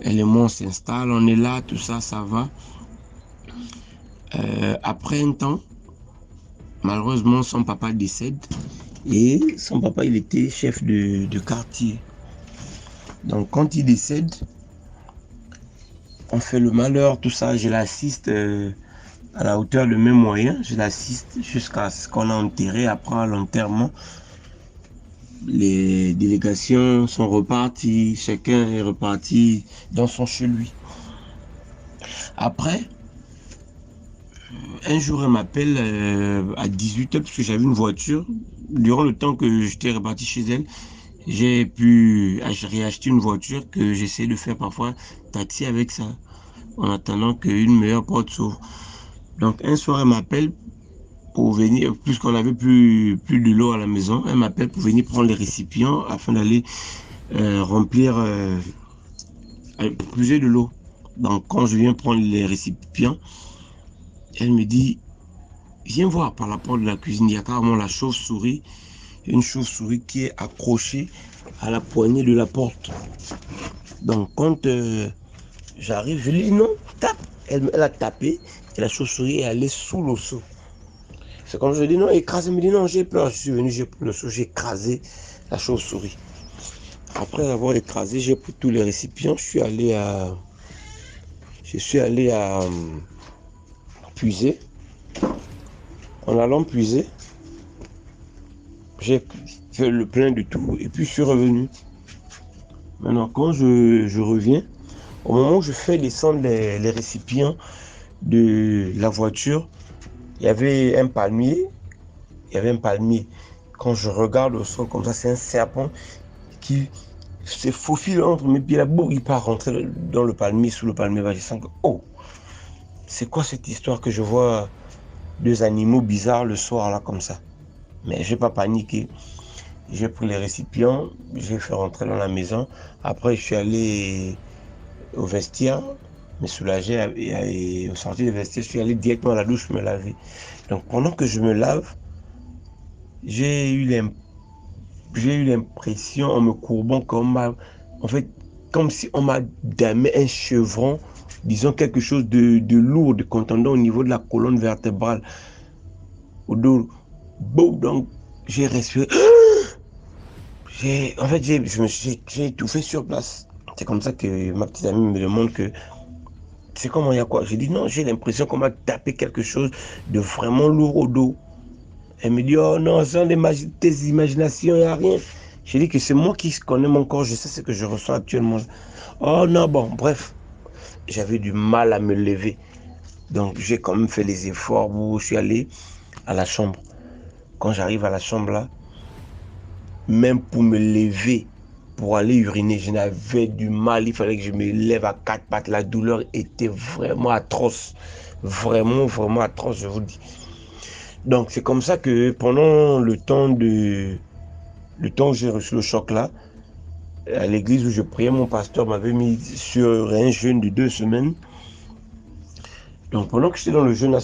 Speaker 5: elle et moi, on s'installe, on est là, tout ça, ça va. Après un temps, malheureusement, son papa décède et son papa, il était chef de quartier. Donc, quand il décède, on fait le malheur, tout ça, je l'assiste à la hauteur de mes moyens, je l'assiste jusqu'à ce qu'on a enterré. Après l'enterrement, les délégations sont reparties, chacun est reparti dans son chez lui. Après, un jour, elle m'appelle à 18h parce que j'avais une voiture. Durant le temps que j'étais reparti chez elle, j'ai réacheté une voiture que j'essaie de faire parfois taxi avec ça, en attendant qu'une meilleure porte s'ouvre. Donc un soir, elle m'appelle pour venir, puisqu'on n'avait plus de l'eau à la maison, elle m'appelle pour venir prendre les récipients afin d'aller remplir, puiser de l'eau. Donc quand je viens prendre les récipients, elle me dit, viens voir par la porte de la cuisine, il y a carrément la chauve-souris, une chauve-souris qui est accrochée à la poignée de la porte. Donc quand j'arrive, je lui dis non, tape. Elle a tapé et la chauve-souris est allée sous le seau. C'est quand je lui dis non, écrase. Elle me dit non, j'ai peur. Je suis venu, j'ai pris le seau, j'ai écrasé la chauve-souris. Après avoir écrasé, j'ai pris tous les récipients. Je suis allé à puiser. En allant puiser, j'ai fait le plein de tout et puis je suis revenu. Maintenant, quand je reviens, au moment où je fais descendre les récipients de la voiture, il y avait un palmier. Quand je regarde au sol comme ça, c'est un serpent qui se faufile entre mes pieds là, boum, il part rentrer dans le palmier, sous le palmier. Je sens que, oh, c'est quoi cette histoire que je vois deux animaux bizarres le soir là comme ça? Mais je n'ai pas paniqué. J'ai pris les récipients, j'ai fait rentrer dans la maison. Après, je suis allé au vestiaire, me soulager et au sortir du vestiaire, je suis allé directement à la douche me laver. Donc pendant que je me lave, j'ai eu l'impression en me courbant comme si on m'a damé un chevron, disons quelque chose de lourd, de contondant au niveau de la colonne vertébrale, au dos. Bon, donc j'ai respiré. J'ai étouffé sur place. C'est comme ça que ma petite amie me demande que c'est comment, il y a quoi? J'ai dit non, j'ai l'impression qu'on m'a tapé quelque chose de vraiment lourd au dos. Elle me dit, oh non, c'est tes imaginations, il n'y a rien. J'ai dit que c'est moi qui connais mon corps, je sais ce que je ressens actuellement. Oh non, bon, bref. J'avais du mal à me lever. Donc j'ai quand même fait les efforts où je suis allé à la chambre. Quand j'arrive à la chambre là, même pour me lever, pour aller uriner, je n'avais du mal. Il fallait que je me lève à quatre pattes. La douleur était vraiment atroce. Vraiment, vraiment atroce, je vous dis. Donc c'est comme ça que pendant le temps où j'ai reçu le choc là, à l'église où je priais, mon pasteur m'avait mis sur un jeûne de 2 semaines. Donc pendant que j'étais dans le jeûne là,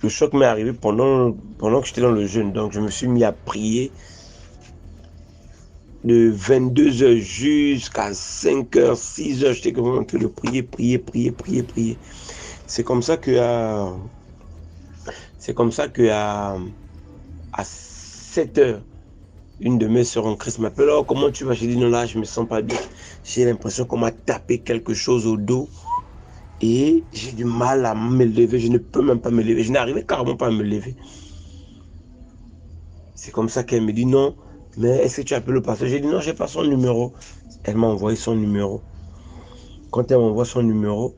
Speaker 5: le choc m'est arrivé pendant que j'étais dans le jeûne. Donc je me suis mis à prier de 22h jusqu'à 5h, 6h. J'étais comme en train de prier. C'est comme ça que à 7h, une de mes sœurs en Christ m'appelle. Oh, comment tu vas? J'ai dit non, là, je me sens pas bien. J'ai l'impression qu'on m'a tapé quelque chose au dos. Et j'ai du mal à me lever. Je ne peux même pas me lever. Je n'arrivais carrément pas à me lever. C'est comme ça qu'elle me dit non, mais est-ce que tu appelles le pasteur? J'ai dit non, j'ai pas son numéro. Elle m'a envoyé son numéro. Quand elle m'envoie son numéro,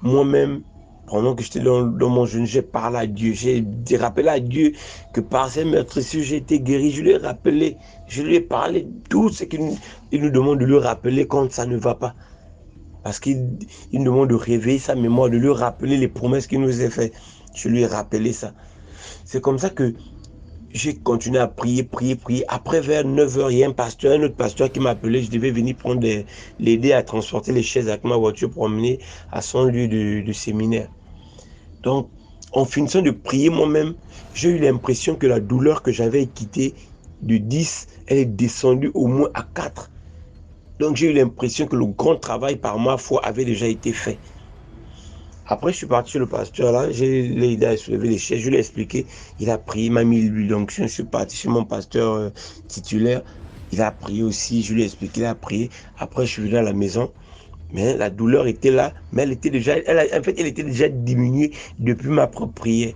Speaker 5: moi-même, pendant que j'étais dans mon jeûne, j'ai parlé à Dieu. J'ai rappelé à Dieu que par ces meurtrissures, j'ai été guéri. Je lui ai rappelé, je lui ai parlé tout ce qu'il nous demande de lui rappeler quand ça ne va pas. Parce qu'il nous demande de réveiller sa mémoire, de lui rappeler les promesses qu'il nous a faites. Je lui ai rappelé ça. C'est comme ça que j'ai continué à prier. Après, vers 9h, il y a un autre pasteur qui m'a appelé. Je devais venir l'aider à transporter les chaises avec ma voiture pour emmener à son lieu de séminaire. Donc, en finissant de prier moi-même, j'ai eu l'impression que la douleur que j'avais quittée de 10, elle est descendue au moins à 4. Donc, j'ai eu l'impression que le grand travail par ma foi avait déjà été fait. Après, je suis parti chez le pasteur là, j'ai aidé à soulever les chaises, je lui ai expliqué, il a prié, il m'a mis l'huile d'onction, je suis parti chez mon pasteur titulaire, il a prié aussi, je lui ai expliqué, il a prié. Après, je suis venu à la maison, mais la douleur était là, mais elle était déjà diminuée depuis ma propre prière.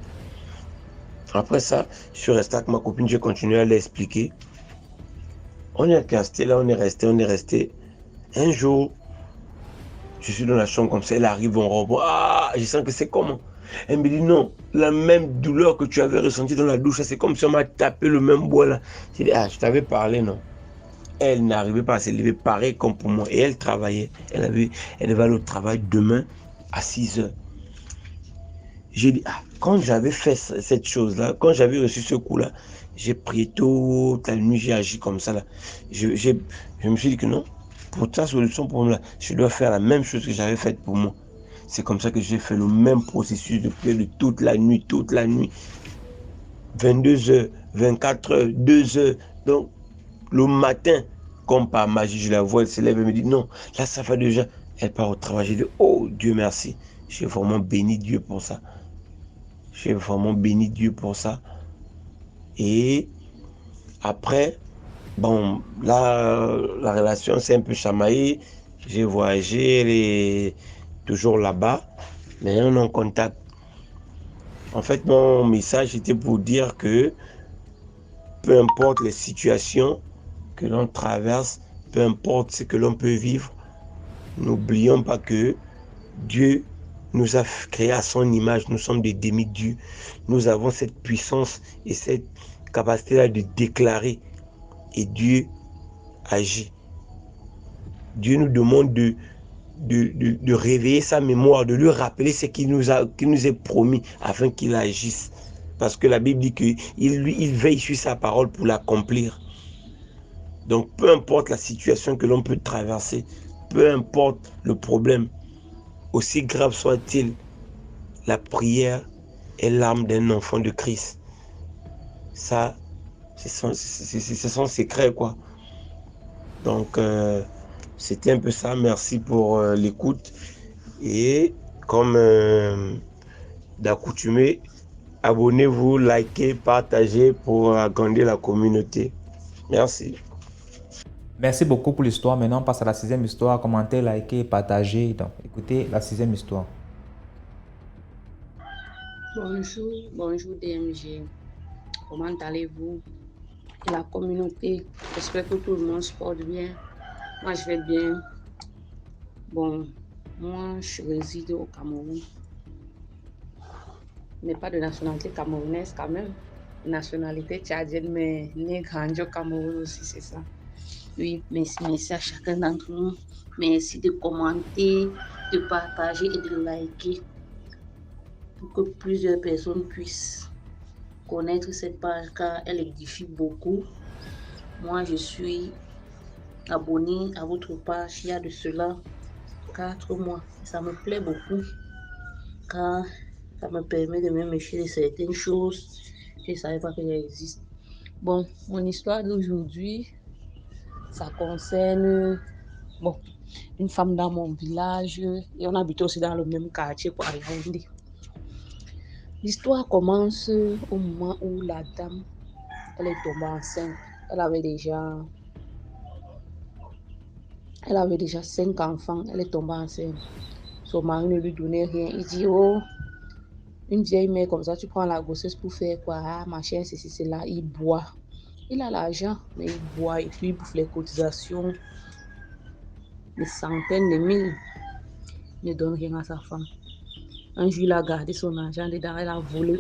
Speaker 5: Après ça, je suis resté avec ma copine, j'ai continué à l'expliquer. On est resté là, on est resté. Un jour, je suis dans la chambre comme ça, elle arrive en robe. Ah, je sens que c'est comment? Elle me dit non, la même douleur que tu avais ressentie dans la douche, c'est comme si on m'a tapé le même bois là. J'ai dit, ah, je t'avais parlé, non? Elle n'arrivait pas à se lever pareil comme pour moi. Et elle travaillait. Elle devait aller au travail demain à 6h. J'ai dit, ah, quand j'avais fait cette chose-là, quand j'avais reçu ce coup-là, j'ai prié toute la nuit, j'ai agi comme ça là. Je me suis dit que non. Pour ta solution pour moi, je dois faire la même chose que j'avais faite pour moi. C'est comme ça que j'ai fait le même processus de prière de toute la nuit. 22h, 24h, 2h. Donc, le matin, comme par magie, je la vois, elle se lève et me dit non, là ça va déjà. Elle part au travail. J'ai dit, oh Dieu merci. J'ai vraiment béni Dieu pour ça. Et après, bon, là, la relation s'est un peu chamaillée. J'ai voyagé, elle est toujours là-bas, mais on est en contact. En fait, mon message était pour dire que peu importe les situations que l'on traverse, peu importe ce que l'on peut vivre, n'oublions pas que Dieu nous a créés à son image. Nous sommes des demi-dieux. Nous avons cette puissance et capacité-là de déclarer et Dieu agit. Dieu nous demande de réveiller sa mémoire, de lui rappeler ce qu'il nous est promis afin qu'il agisse. Parce que la Bible dit qu'il veille sur sa parole pour l'accomplir. Donc peu importe la situation que l'on peut traverser, peu importe le problème, aussi grave soit-il, la prière est l'âme d'un enfant de Christ. Ça, c'est son secret, quoi. Donc, c'était un peu ça. Merci pour l'écoute. Et comme d'accoutumé, abonnez-vous, likez, partagez pour agrandir la communauté. Merci.
Speaker 1: Merci beaucoup pour l'histoire. Maintenant, on passe à la 6e histoire. Commentez, likez, partagez. Donc, écoutez la 6e histoire.
Speaker 6: Bonjour DMG. Comment allez-vous? La communauté, j'espère que tout le monde se porte bien. Moi, je vais bien. Bon, moi, je réside au Cameroun. Mais pas de nationalité camerounaise quand même. Nationalité tchadienne, mais né grandi au Cameroun aussi, c'est ça. Oui, merci à chacun d'entre nous. Merci de commenter, de partager et de liker pour que plusieurs personnes puissent connaître cette page car elle édifie beaucoup. Moi, je suis abonnée à votre page il y a de cela 4 mois. Ça me plaît beaucoup car ça me permet de me méfier de certaines choses. Je ne savais pas qu'elles existent. Bon, mon histoire d'aujourd'hui, ça concerne une femme dans mon village et on habite aussi dans le même quartier, quoi, à Yaoundé. L'histoire commence au moment où la dame, elle est tombée enceinte. Elle avait déjà 5 enfants. Elle est tombée enceinte. Son mari ne lui donnait rien. Il dit, oh, une vieille mère comme ça, tu prends la grossesse pour faire quoi? Ah, machin, ceci, cela. Il boit. Il a l'argent, mais il boit et puis il bouffe les cotisations. Des centaines de mille. Il ne donne rien à sa femme. Un jour, il a gardé son argent dedans. Elle a volé.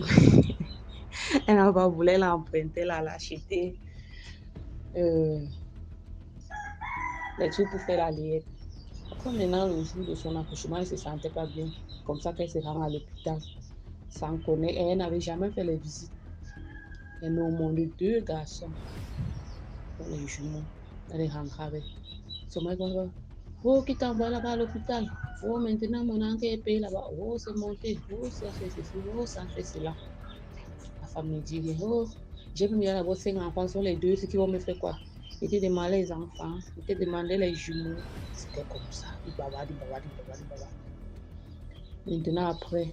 Speaker 6: Elle n'a pas volé, elle a emprunté, elle a acheté les trucs pour faire la liette. Après, maintenant, le jour de son accouchement, elle ne se sentait pas bien. Comme ça qu'elle se rend à l'hôpital. Sans connaître. Et elle n'avait jamais fait les visites. Elle est au monde de 2 garçons. Dans les jumeaux. Elle est rentrée avec. Son mari va dire, oh, qui t'envoie là-bas à l'hôpital? Oh, maintenant, mon enquête est payé là-bas. Oh, c'est monté. Oh, ça fait ceci. Oh, ça fait cela. La femme me dit, oh, j'ai mis d'abord 5 enfants, sont les 2, ceux qui vont me faire quoi? Il te demandait les enfants, il te demandait les jumeaux. C'était comme ça. Il bavarde. Maintenant, après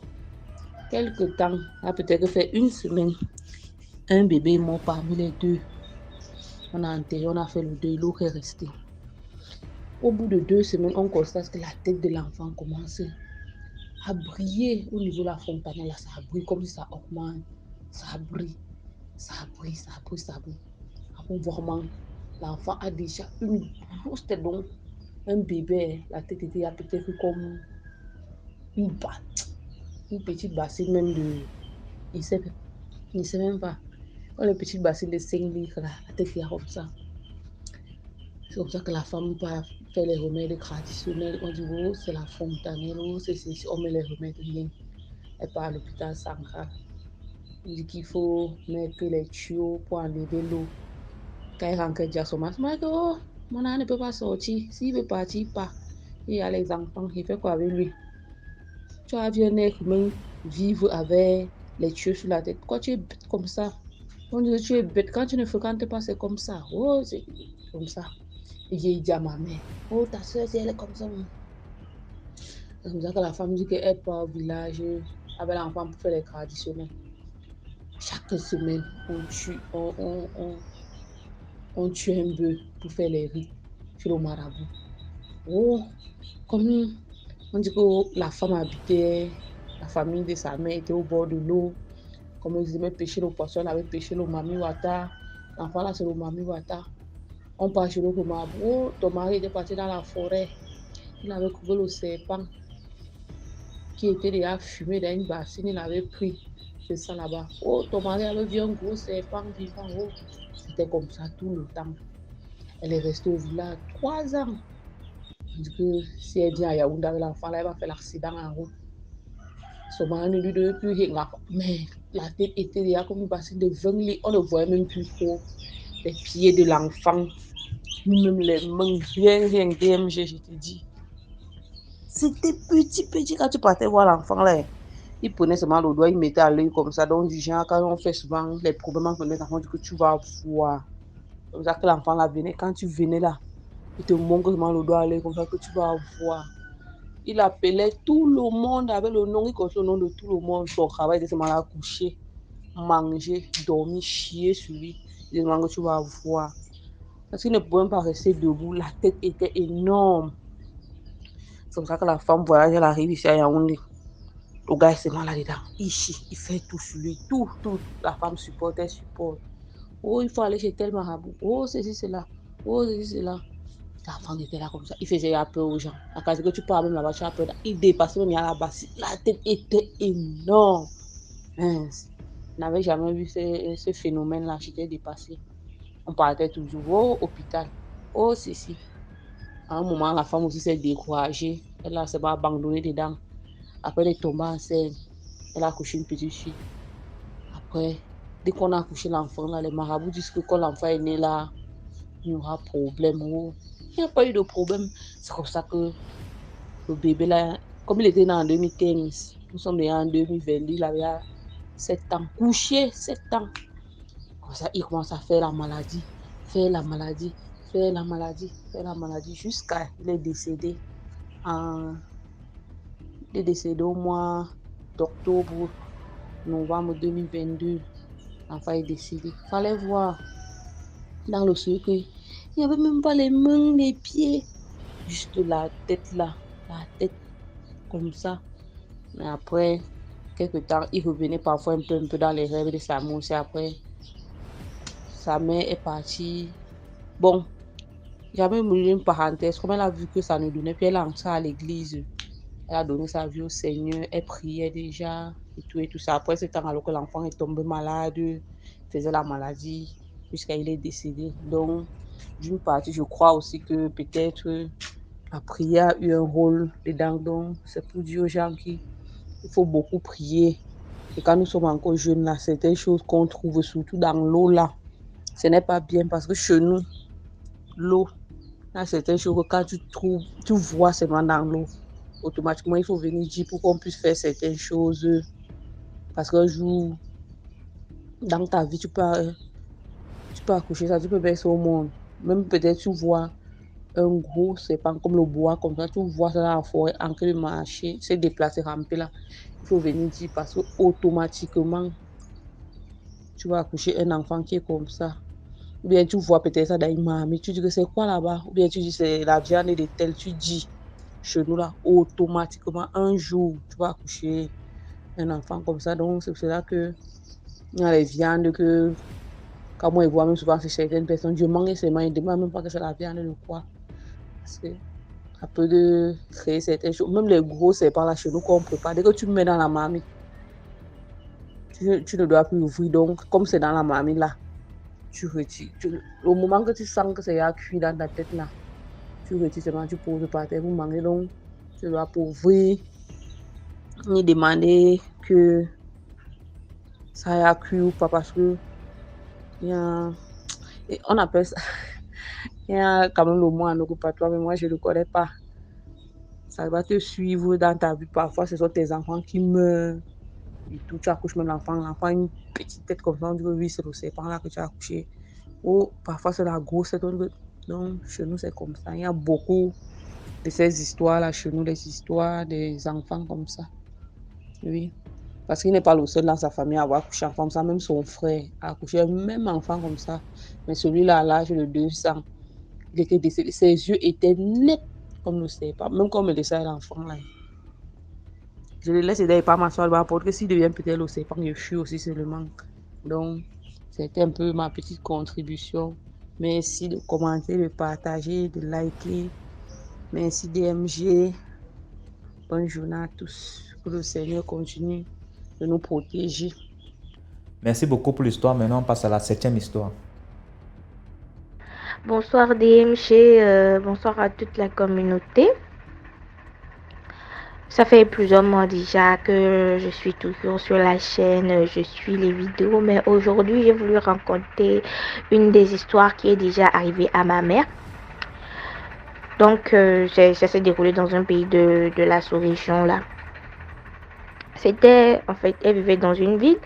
Speaker 6: quelques temps, a peut-être fait 1 semaine, un bébé est mort parmi les 2. On a enterré, on a fait le deuil, l'autre est resté. Au bout de 2 semaines, on constate que la tête de l'enfant commence à briller au niveau de la fontanelle. Là, ça brille comme si ça augmente. Ça brille. Après, vraiment, l'enfant a déjà une grosse tête, donc un bébé, la tête était peut-être comme une petite bassine même de... Il ne sait même pas. Quand une petite bassine de 5 litres, là, la tête est comme ça. C'est comme ça que la femme va faire les remèdes traditionnels. On dit, oh, c'est la fontanelle, oh, c'est ceci. On met les remèdes, rien. Elle part à l'hôpital central. Il dit qu'il faut mettre les tuyaux pour enlever l'eau. Quand il rentre déjà son mari, dit, oh, mon âne ne peut pas sortir. S'il veut partir, il part. Il y a les enfants, il fait quoi avec lui? Tu as vu un être humain vivre avec les tuyaux sur la tête. Pourquoi tu es bête comme ça? On dit, tu es bête. Quand tu ne fréquentes pas, c'est comme ça. Oh, c'est comme ça. Et il dit à ma mère, oh, ta soeur, elle est comme ça. C'est comme ça que la femme dit qu'elle part au village avec l'enfant pour faire les traditionnels. Chaque semaine, on tue un bœuf pour faire les rites chez le marabout. Oh, comme on dit que la femme habitait, la famille de sa mère était au bord de l'eau. Comme ils aimaient pêcher le poisson, on avait pêché le mami wata. L'enfant là, c'est le mami wata. On part chez le marabout. Oh, ton mari était parti dans la forêt. Il avait couvert le serpent qui était déjà fumé dans une bassine. Il avait pris. C'est ça là-bas. Oh, ton mari avait vu un gros serpent vivant. Oh, c'était comme ça tout le temps. Elle est restée au village 3 ans. Elle dit que si elle vient à Yaoundé avec l'enfant, là, elle va faire l'accident en route. Son mari ne lui donnait plus rien. Mais la tête était déjà comme une bassine de 20 litres. On ne voyait même plus trop les pieds de l'enfant, même les mains, rien, DMG, je te dis. C'était petit, quand tu partais voir l'enfant là. Il prenait seulement le doigt, il mettait à l'œil comme ça. Donc, du genre, quand on fait souvent les problèmes entre les enfants, que tu vas voir. Comme ça que l'enfant là venait. Quand tu venais là, il te montre seulement le doigt à l'œil, comme ça que tu vas voir. Il appelait tout le monde avec le nom, il connaissait le nom de tout le monde. Son travail était seulement là, coucher, manger, dormir, chier sur lui. Il demande que tu vas voir. Parce qu'il ne pouvait pas rester debout, la tête était énorme. C'est comme ça que la femme voyage, elle arrive ici à Yaoundé. Le gars, c'est mal là-dedans. Il chie, il fait tout sur lui. Tout. La femme supporte, elle supporte. Oh, il faut aller chez tel marabout. Oh, ceci, cela. Oh, ceci, cela. La femme était là comme ça. Il faisait peur aux gens. À cause que tu parles même là-bas, tu as peur. Il dépassait même là-bas. La tête était énorme. Je n'avais jamais vu ce phénomène-là. J'étais dépassée. On partait toujours au hôpital. Oh, ceci. À un moment, la femme aussi s'est découragée. Elle a s'est abandonnée dedans. Après, elle est tombée enceinte. Elle a accouché une petite fille. Après, dès qu'on a accouché l'enfant, là, les marabouts disent que quand l'enfant est né là, il y aura problème. Oh. Il n'y a pas eu de problème. C'est comme ça que le bébé là, comme il était né en 2015, nous sommes nés en 2022, il avait 7 ans. Couché, 7 ans. Comme ça, il commence à faire la maladie. Faire la maladie. Jusqu'à il est décédé au mois d'octobre, novembre 2022. L'enfant est décédé. Il fallait voir dans le cercueil. Il n'y avait même pas les mains, les pieds. Juste la tête là. La tête comme ça. Mais après, quelque temps, il revenait parfois un peu dans les rêves de sa mère aussi. Après, sa mère est partie. Bon, j'avais mis une parenthèse. Comme elle a vu que ça ne donnait, puis elle est entrée à l'église. Elle a donné sa vie au Seigneur. Elle priait déjà et tout ça. Après ce temps, alors que l'enfant est tombé malade, faisait la maladie, jusqu'à il est décédé. Donc, d'une partie, je crois aussi que peut-être la prière a eu un rôle dedans. Donc, c'est pour dire aux gens qu'il faut beaucoup prier. Et quand nous sommes encore jeunes, là, certaines choses qu'on trouve, surtout dans l'eau, là, ce n'est pas bien parce que chez nous, l'eau, il y a certaines choses que quand tu vois seulement dans l'eau, automatiquement, il faut venir dire pour qu'on puisse faire certaines choses. Parce qu'un jour, dans ta vie, tu peux accoucher ça, tu peux verser au monde. Même peut-être tu vois un gros serpent comme le bois, comme ça, tu vois ça dans la forêt, en train de marcher, se déplacer, ramper là. Il faut venir dire parce que automatiquement, tu vas accoucher un enfant qui est comme ça. Ou bien tu vois peut-être ça dans une mamie, tu dis que c'est quoi là-bas? Ou bien tu dis c'est la viande de tel, tu dis chez nous là, automatiquement, un jour, tu vas accoucher un enfant comme ça. Donc, c'est pour cela que il y a les viandes que, quand moi, je vois même souvent chez certaines personnes, je mange seulement, ils ne demandent même pas que c'est la viande de quoi. Parce que ça peut créer certaines choses. Même les gros, c'est par là chez nous qu'on prépare. Dès que tu mets dans la marmite, tu ne dois plus ouvrir. Donc, comme c'est dans la marmite là, tu retires. Au moment que tu sens que c'est à cuire dans ta tête là, tu retires seulement, tu poses par terre pour manger. Donc, tu dois pas ouvrir ni demander que ça a cuit ou pas parce que on appelle ça, il y a quand même le mot en occupatoire, mais moi je ne le connais pas. Ça va te suivre dans ta vie. Parfois, ce sont tes enfants qui meurent et tout. Tu accouches même l'enfant a une petite tête comme ça, on dit que oui, c'est le serpent là que tu as accouché. Ou parfois, c'est la grosse tête. Donc, chez nous, c'est comme ça. Il y a beaucoup de ces histoires-là chez nous, les histoires des enfants comme ça. Oui. Parce qu'il n'est pas le seul dans sa famille à avoir accouché un enfant comme ça. Même son frère a accouché un même enfant comme ça. Mais celui-là, à l'âge de 2 ans, il était décédé. Ses yeux étaient nets comme le serpent. Même comme le dessin de l'enfant là. Je le laisse aider pas m'asseoir devant la porte que s'il devient peut-être le serpent, je fuis aussi seulement. Donc, c'était un peu ma petite contribution. Merci de commenter, de partager, de liker. Merci DMG. Bonne journée à tous. Que le Seigneur continue de nous protéger.
Speaker 1: Merci beaucoup pour l'histoire. Maintenant, on passe à la 7e histoire.
Speaker 2: Bonsoir DMG, bonsoir à toute la communauté. Ça fait plusieurs mois déjà que je suis toujours sur la chaîne, je suis les vidéos, mais aujourd'hui j'ai voulu raconter une des histoires qui est déjà arrivée à ma mère. Donc ça s'est déroulé dans un pays de la sous-région là. C'était, en fait, elle vivait dans une ville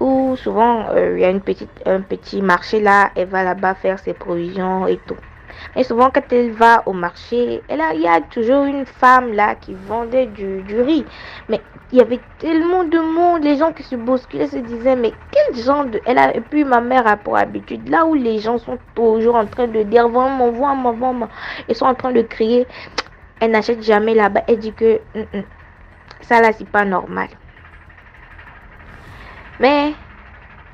Speaker 2: où souvent il y a un petit marché là, elle va là-bas faire ses provisions et tout. Et souvent quand elle va au marché, il y a toujours une femme là qui vendait du riz. Mais il y avait tellement de monde, les gens qui se bousculaient se disaient, mais quel genre de... Et puis ma mère a pour habitude, là où les gens sont toujours en train de dire, vends-moi, vends-moi, vends-moi, ils sont en train de crier, elle n'achète jamais là-bas, elle dit que ça là c'est pas normal. Mais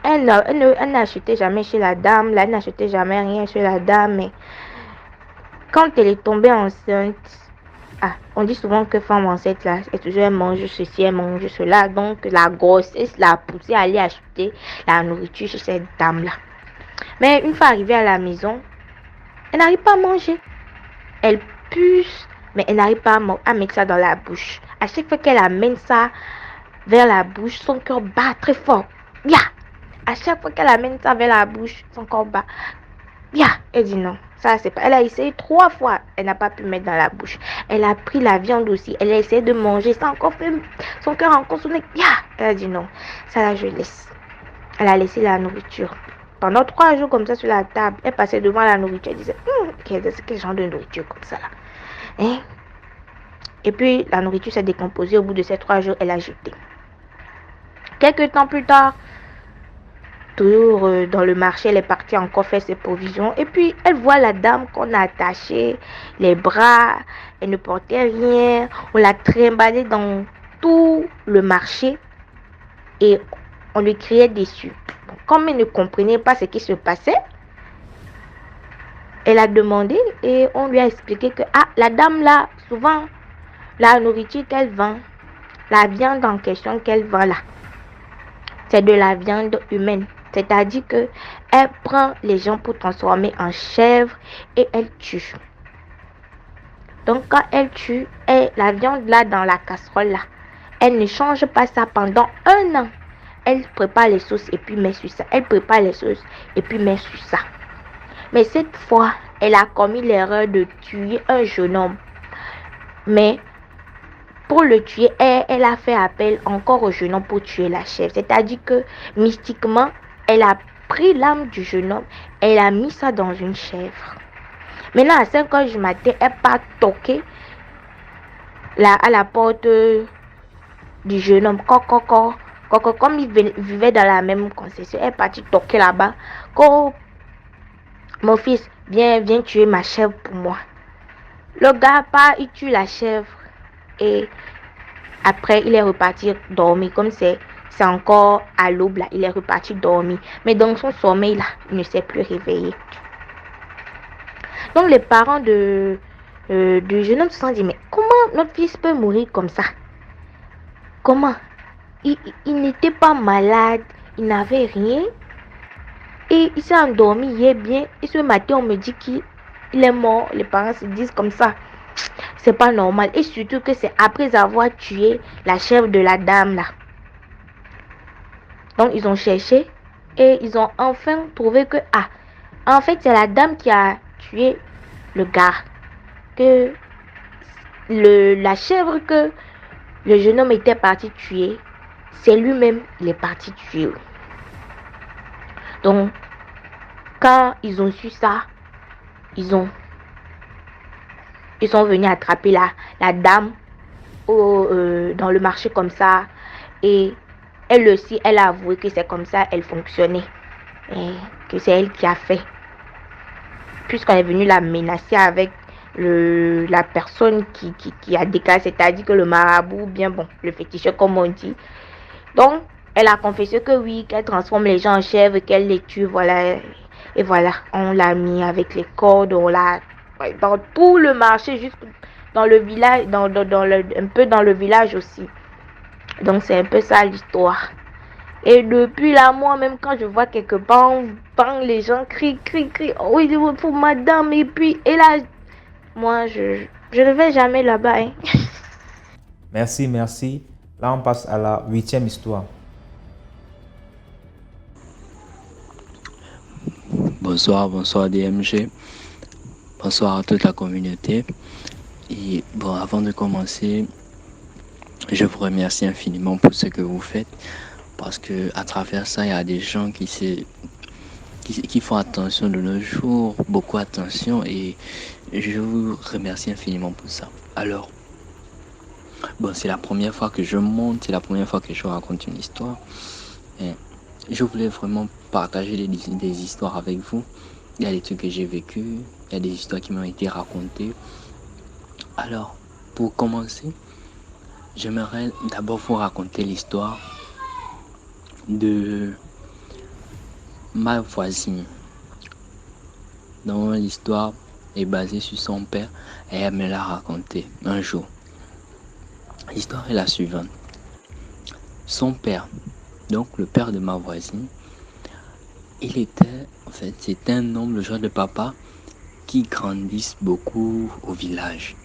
Speaker 2: elle n'achetait jamais chez la dame, là, elle n'achetait jamais rien chez la dame. Mais quand elle est tombée enceinte, on dit souvent que femme enceinte, là, elle mange ceci, elle mange cela. Donc la grossesse l'a poussée à aller acheter la nourriture chez cette dame-là. Mais une fois arrivée à la maison, elle n'arrive pas à manger. Elle puce, mais elle n'arrive pas à mettre ça dans la bouche. À chaque fois qu'elle amène ça vers la bouche, son cœur bat très fort. Yeah! À chaque fois qu'elle amène ça vers la bouche, son corps bat. Yeah! Elle dit non, ça c'est pas. Elle a essayé 3 fois, elle n'a pas pu mettre dans la bouche. Elle a pris la viande aussi, elle a essayé de manger, ça encore fait son cœur encore sonné. Yeah! Elle a dit non, ça là je laisse. Elle a laissé la nourriture. Pendant 3 jours comme ça sur la table, elle passait devant la nourriture, elle disait quel genre de nourriture comme ça là. Hein? Et puis la nourriture s'est décomposée. Au bout de ces 3 jours, elle a jeté. Quelques temps plus tard, toujours dans le marché, elle est partie encore faire ses provisions. Et puis, elle voit la dame qu'on a attachée les bras. Elle ne portait rien. On l'a trimballée dans tout le marché. Et on lui criait dessus. Bon, comme elle ne comprenait pas ce qui se passait, elle a demandé et on lui a expliqué que la dame là, souvent, la nourriture qu'elle vend, la viande en question qu'elle vend là, c'est de la viande humaine. C'est-à-dire que elle prend les gens pour transformer en chèvre et elle tue. Donc quand elle tue, la viande là dans la casserole là, elle ne change pas ça pendant 1 an. Elle prépare les sauces et puis met sur ça. Elle prépare les sauces et puis met sur ça. Mais cette fois, elle a commis l'erreur de tuer un jeune homme. Mais pour le tuer, elle a fait appel encore au jeune homme pour tuer la chèvre. C'est-à-dire que mystiquement, elle a pris l'âme du jeune homme, elle a mis ça dans une chèvre. Maintenant, à 5 heures du matin, elle part toquer à la porte du jeune homme. Comme il vivait dans la même concession, elle est partie toquer là-bas. Mon fils, viens tuer ma chèvre pour moi. Le gars part, il tue la chèvre. Et après, il est reparti dormir. Comme c'est encore à l'aube là, il est reparti dormir. Mais dans son sommeil là, il ne s'est plus réveillé. Donc les parents du jeune homme se sont dit, mais comment notre fils peut mourir comme ça? Comment? Il n'était pas malade, il n'avait rien. Et il s'est endormi hier bien. Et ce matin, on me dit qu'il est mort. Les parents se disent comme ça. C'est pas normal. Et surtout que c'est après avoir tué la chèvre de la dame là. Donc ils ont cherché et ils ont enfin trouvé que en fait c'est la dame qui a tué le gars. Que la chèvre que le jeune homme était parti tuer, c'est lui-même il est parti tuer. Donc quand ils ont su ça, ils sont venus attraper la dame dans le marché comme ça. Et elle aussi, elle a avoué que c'est comme ça, elle fonctionnait. Et que c'est elle qui a fait. Puisqu'on est venu la menacer avec la personne qui a déclaré, c'est-à-dire que le marabout, bien bon, le féticheur comme on dit. Donc, elle a confessé que oui, qu'elle transforme les gens en chèvres, qu'elle les tue, voilà. Et voilà, on l'a mis avec les cordes, on l'a dans tout le marché, juste dans le village, un peu dans le village aussi. Donc c'est un peu ça l'histoire. Et depuis là, moi-même, quand je vois quelque bang, bang, les gens crient, crient, crient. Oh, oui, pour madame. Et puis, et là, moi, je ne vais jamais là-bas. Hein.
Speaker 1: Merci, merci. Là, on passe à la 8e histoire.
Speaker 7: Bonsoir DMG. Bonsoir à toute la communauté. Et bon, avant de commencer, je vous remercie infiniment pour ce que vous faites. Parce que à travers ça, il y a des gens qui font attention de nos jours, beaucoup attention. Et je vous remercie infiniment pour ça. Alors, bon, c'est la première fois que je monte, c'est la première fois que je raconte une histoire. Et je voulais vraiment partager des histoires avec vous. Il y a des trucs que j'ai vécu, il y a des histoires qui m'ont été racontées. Alors, pour commencer, j'aimerais d'abord vous raconter l'histoire de ma voisine. Donc, l'histoire est basée sur son père et elle me l'a racontée un jour. L'histoire est la suivante. Son père, donc le père de ma voisine, c'était un homme, le genre de papa qui grandissent beaucoup au village.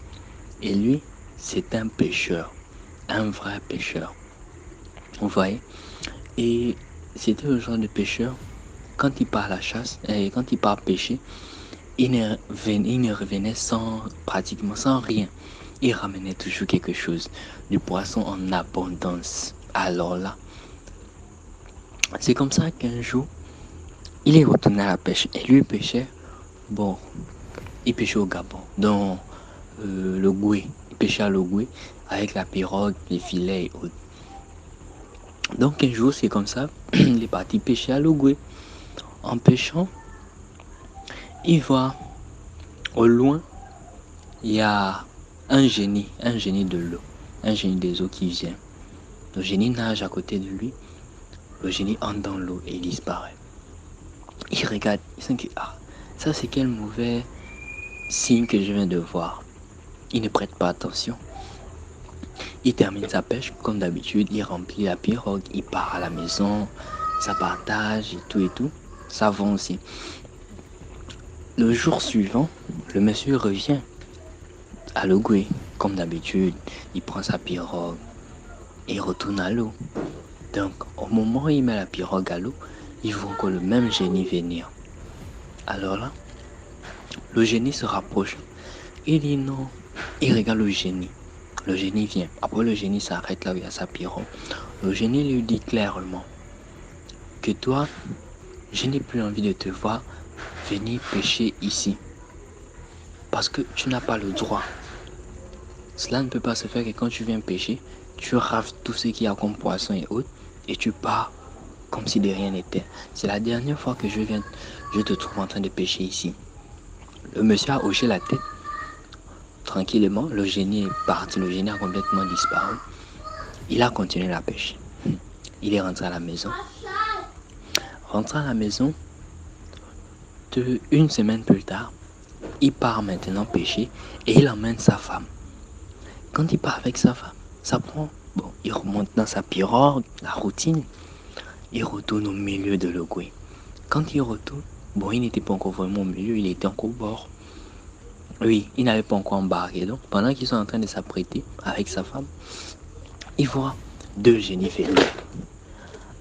Speaker 7: Et lui, c'est un pêcheur, un vrai pêcheur. Vous voyez? Et c'était le genre de pêcheur, quand il part à la chasse, et quand il part pêcher, il ne revenait pratiquement sans rien. Il ramenait toujours quelque chose, du poisson en abondance. Alors là, c'est comme ça qu'un jour, il est retourné à la pêche. Et lui, il pêchait, bon, il pêchait au Gabon, dans le Goué. Il pêchait à l'Ogoué avec la pirogue, les filets et autres. Donc un jour, c'est comme ça, il est parti pêcher à l'Ogoué. En pêchant, il voit au loin, il y a un génie de l'eau, un génie des eaux qui vient. Le génie nage à côté de lui, le génie entre dans l'eau et il disparaît. Il regarde, il s'inquiète, ça c'est quel mauvais signe que je viens de voir. Il ne prête pas attention. Il termine sa pêche comme d'habitude, il remplit la pirogue, il part à la maison, ça partage et tout, ça vend aussi. Le jour suivant, le monsieur revient à l'Ogoué, comme d'habitude, il prend sa pirogue et retourne à l'eau. Donc, au moment où il met la pirogue à l'eau, il voit encore le même génie venir. Alors là, le génie se rapproche. Il dit non, il regarde le génie. Le génie vient. Après, le génie s'arrête là où il y a sa pirogue. Le génie lui dit clairement que toi, je n'ai plus envie de te voir venir pêcher ici. Parce que tu n'as pas le droit. Cela ne peut pas se faire que quand tu viens pêcher, tu raves tout ce qu'il y a comme poisson et autres et tu pars comme si de rien n'était. C'est la dernière fois que je te trouve en train de pêcher ici. Le monsieur a hoché la tête. Tranquillement, le génie est parti, le génie a complètement disparu. Il a continué la pêche. Il est rentré à la maison. Rentré à la maison, une semaine plus tard, il part maintenant pêcher et il emmène sa femme. Quand il part avec sa femme, ça prend, il remonte dans sa pirogue, la routine, il retourne au milieu de l'Ogoué. Quand il retourne, il n'était pas encore vraiment au milieu, il était encore au bord. Oui, il n'avait pas encore embarqué. Donc, pendant qu'ils sont en train de s'apprêter avec sa femme, il voit deux génies venir.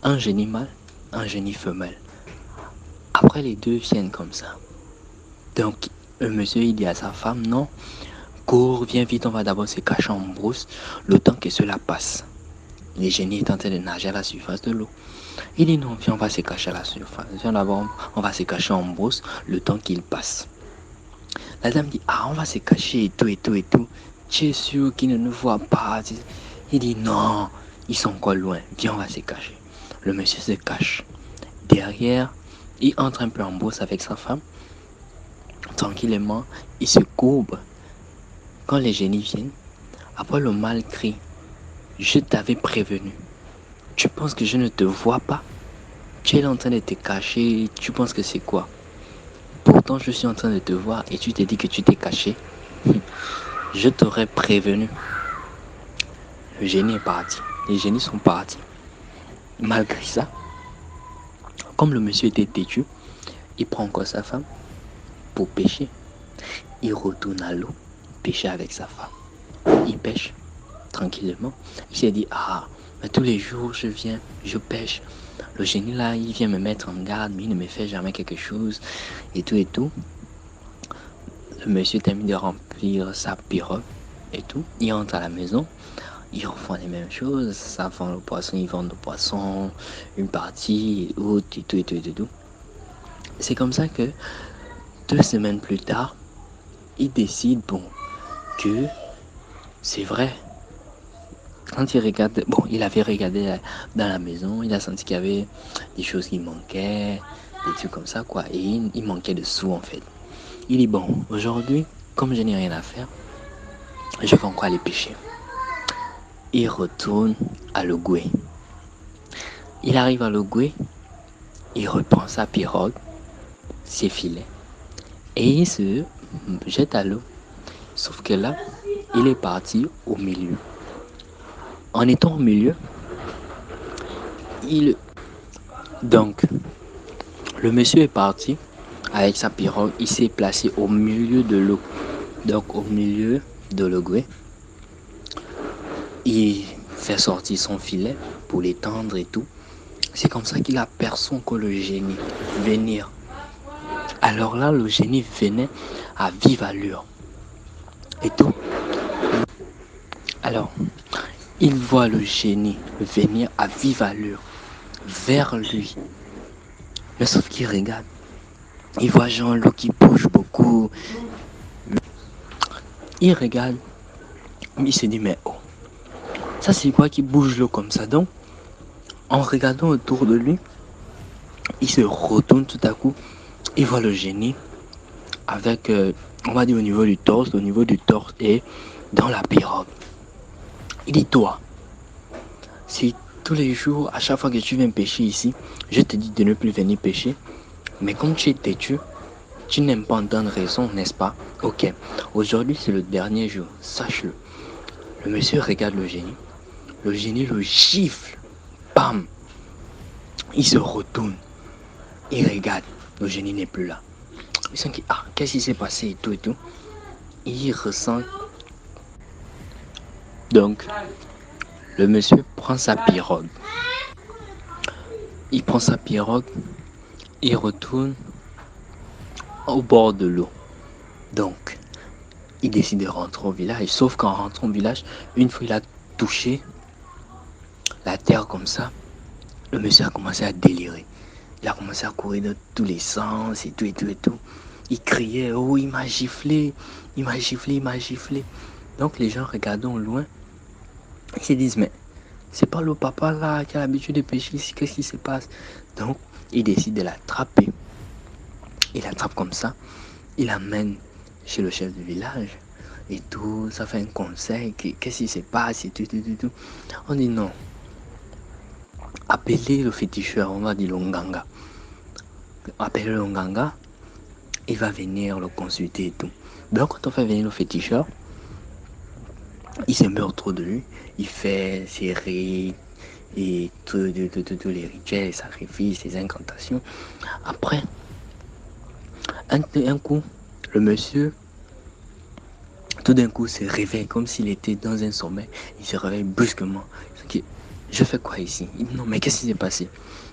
Speaker 7: Un génie mâle, un génie femelle. Après, les deux viennent comme ça. Donc, le monsieur, il dit à sa femme, non, cours, viens vite, on va d'abord se cacher en brousse, le temps que cela passe. Les génies étaient en train de nager à la surface de l'eau. Il dit non, viens, on va se cacher à la surface. Viens d'abord, on va se cacher en brousse, le temps qu'il passe. La dame dit, on va se cacher et tout. Tu es sûr qu'ils ne nous voient pas? Il dit, non, ils sont encore loin. Viens, on va se cacher. Le monsieur se cache. Derrière, il entre un peu en brousse avec sa femme. Tranquillement, il se courbe. Quand les génies viennent, après le mâle crie, je t'avais prévenu. Tu penses que je ne te vois pas? Tu es en train de te cacher, tu penses que c'est quoi? Pourtant, je suis en train de te voir et tu te dis que tu t'es caché. Je t'aurais prévenu. Le génie est parti. Les génies sont partis. Malgré ça, comme le monsieur était têtu, il prend encore sa femme pour pêcher. Il retourne à l'eau, pêcher avec sa femme. Il pêche tranquillement. Il s'est dit, ah, mais tous les jours je viens, je pêche. Le génie là, il vient me mettre en garde, mais il ne me fait jamais quelque chose. Et tout et tout. Le monsieur termine de remplir sa pirogue et tout. Il entre à la maison. Ils refont les mêmes choses. Ça vend le poisson, ils vendent le poisson, une partie, et tout. C'est comme ça que 2 semaines plus tard, il décide, que c'est vrai. Quand il regarde, il avait regardé dans la maison, il a senti qu'il y avait des choses qui manquaient, des trucs comme ça, quoi. Et il manquait de sous, en fait. Il dit, aujourd'hui, comme je n'ai rien à faire, je vais encore aller pêcher. Il retourne à Logoué. Il arrive à Logoué, il reprend sa pirogue, ses filets, et il se jette à l'eau. Sauf que là, il est parti au milieu. En étant au milieu, donc, le monsieur est parti avec sa pirogue, il s'est placé au milieu de l'eau. Donc, au milieu de Logoué. Il fait sortir son filet pour l'étendre et tout. C'est comme ça qu'il aperçoit que le génie venir. Alors là, le génie venait à vive allure et tout. Alors, il voit le génie venir à vive allure vers lui. Mais sauf qu'il regarde. Il voit Jean-Loup qui bouge beaucoup. Il regarde. Il se dit, mais oh. Ça, c'est quoi qui bouge l'eau comme ça? Donc, en regardant autour de lui, il se retourne tout à coup. Il voit le génie avec, on va dire au niveau du torse et dans la pirogue. Il dit, toi, si tous les jours, à chaque fois que tu viens pêcher ici, je te dis de ne plus venir pêcher, mais comme tu es têtu, tu n'aimes pas entendre raison, n'est-ce pas? Ok, aujourd'hui c'est le dernier jour, sache-le. Le monsieur regarde le génie le gifle, bam, il se retourne, il regarde, le génie n'est plus là. Il sent qu'il, qu'est-ce qui s'est passé et tout. Il ressent. Donc, le monsieur prend sa pirogue. Il prend sa pirogue, il retourne au bord de l'eau. Donc, il décide de rentrer au village. Sauf qu'en rentrant au village, une fois il a touché la terre comme ça, le monsieur a commencé à délirer. Il a commencé à courir dans tous les sens et tout. Il criait, oh, il m'a giflé. Donc les gens regardant au loin, ils se disent, mais c'est pas le papa là qui a l'habitude de pêcher ici, qu'est-ce qui se passe? Donc il décide de l'attraper. Il l'attrape comme ça, il l'amène chez le chef du village et tout, ça fait un conseil, qu'est-ce qui se passe et tout. On dit non. Appelez le féticheur, on va dire le nganga. Appelez le nganga, il va venir le consulter et tout. Donc quand on fait venir le féticheur, il se met autour de lui, il fait ses rites et tous les rituels, les sacrifices, les incantations. Après, un coup, le monsieur, tout d'un coup, se réveille comme s'il était dans un sommeil. Il se réveille brusquement. Je fais quoi ici? Il dit non, mais qu'est-ce qui s'est passé?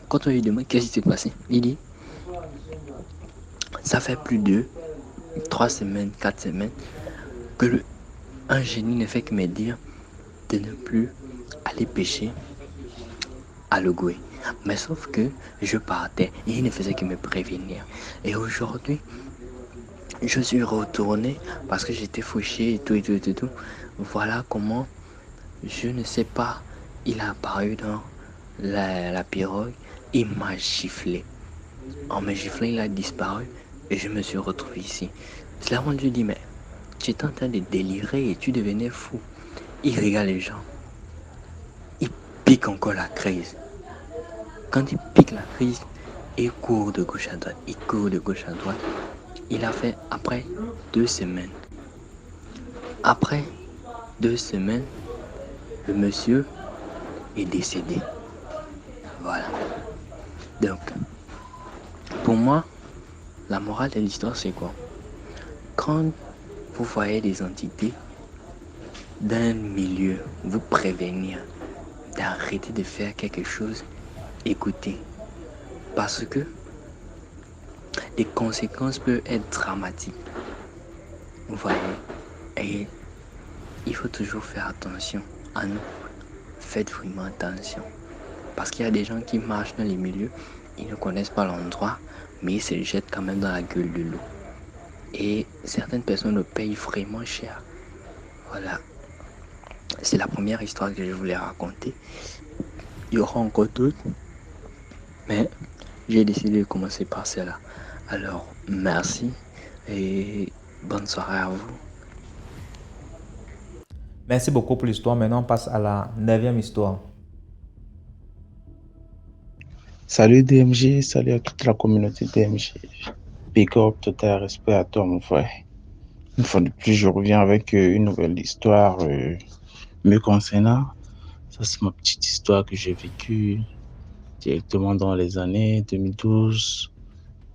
Speaker 7: Quand on lui demande qu'est-ce qui s'est passé, il dit ça fait plus de 3 semaines, 4 semaines que un génie ne fait que me dire de ne plus aller pêcher à Logoué. Mais sauf que je partais et il ne faisait que me prévenir. Et aujourd'hui, je suis retourné parce que j'étais fauché et tout. Voilà comment, je ne sais pas, il a apparu dans la pirogue, il m'a giflé. En me giflant, il a disparu et je me suis retrouvé ici. C'est là où je dis, mais tu étais en train de délirer et tu devenais fou. Il regarde les gens. Il pique encore la crise. Quand il pique la crise, il court de gauche à droite. Il a fait après 2 semaines. Après 2 semaines, le monsieur est décédé. Donc, pour moi, la morale de l'histoire, c'est quoi? Quand vous voyez des entités d'un milieu vous prévenir d'arrêter de faire quelque chose, écoutez. Parce que les conséquences peuvent être dramatiques. Vous voyez? Et il faut toujours faire attention à nous. Faites vraiment attention. Parce qu'il y a des gens qui marchent dans les milieux, ils ne connaissent pas l'endroit, mais ils se jettent quand même dans la gueule de l'eau. Et certaines personnes le payent vraiment cher. Voilà. C'est la première histoire que je voulais raconter. Il y aura encore d'autres, mais j'ai décidé de commencer par celle-là. Alors, merci et bonne soirée à vous.
Speaker 1: Merci beaucoup pour l'histoire. Maintenant, on passe à la 9e histoire.
Speaker 8: Salut DMG, salut à toute la communauté DMG. Big up, total respect à toi, mon frère. Une fois de plus, je reviens avec une nouvelle histoire me concernant. Ça, c'est ma petite histoire que j'ai vécue directement dans les années 2012,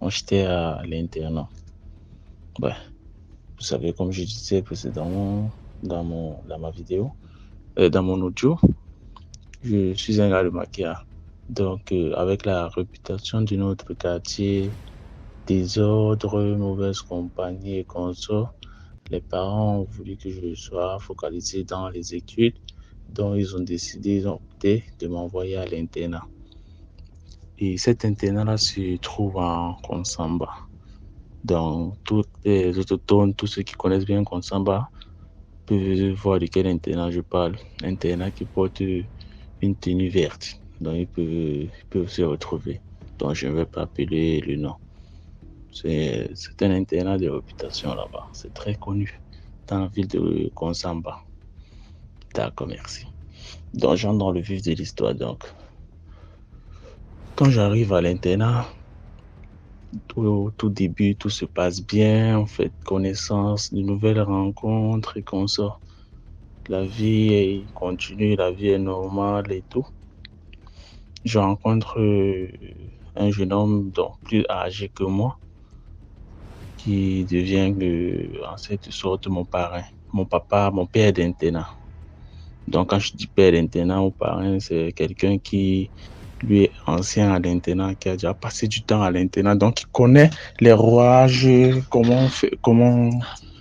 Speaker 8: quand j'étais à l'internat. Ouais. Vous savez, comme je disais précédemment dans ma vidéo, dans mon audio, je suis un gars de Maquia. Donc, avec la réputation de notre quartier, désordre, mauvaise compagnie et consorts, les parents ont voulu que je sois focalisé dans les études. Donc, ils ont opté de m'envoyer à l'internat. Et cet internat-là se trouve en Konsamba. Donc, toutes les autochtones, tous ceux qui connaissent bien Konsamba, peuvent voir de quel internat je parle. Internat qui porte une tenue verte. Donc, ils peuvent se retrouver. Donc, je ne vais pas appeler le nom. C'est un internat de réputation là-bas. C'est très connu dans la ville de Konsamba. D'accord, merci. Donc, j'entre dans le vif de l'histoire. Donc, quand j'arrive à l'internat, au tout début, tout se passe bien. On fait connaissance, de nouvelles rencontres et qu'on sort. La vie continue, la vie est normale et tout. Je rencontre un jeune homme donc plus âgé que moi qui devient en cette sorte mon parrain, mon père d'internat. Donc quand je dis père d'internat ou parrain, c'est quelqu'un qui lui est ancien à l'internat, qui a déjà passé du temps à l'internat, donc il connaît les rouages, comment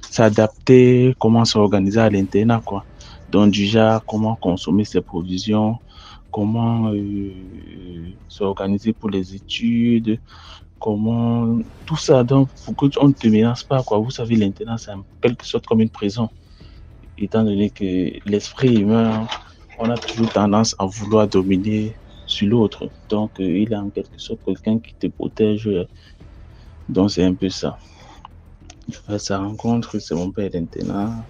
Speaker 8: s'adapter, comment s'organiser à l'internat, quoi. Donc déjà, comment consommer ses provisions, comment s'organiser pour les études, comment tout ça, donc pour qu'on ne te menace pas, quoi. Vous savez, l'internat, c'est en quelque sorte comme une prison, étant donné que l'esprit humain, on a toujours tendance à vouloir dominer sur l'autre. Donc, il est en quelque sorte quelqu'un qui te protège. Donc, c'est un peu ça. Je fais sa rencontre, c'est mon père d'internat.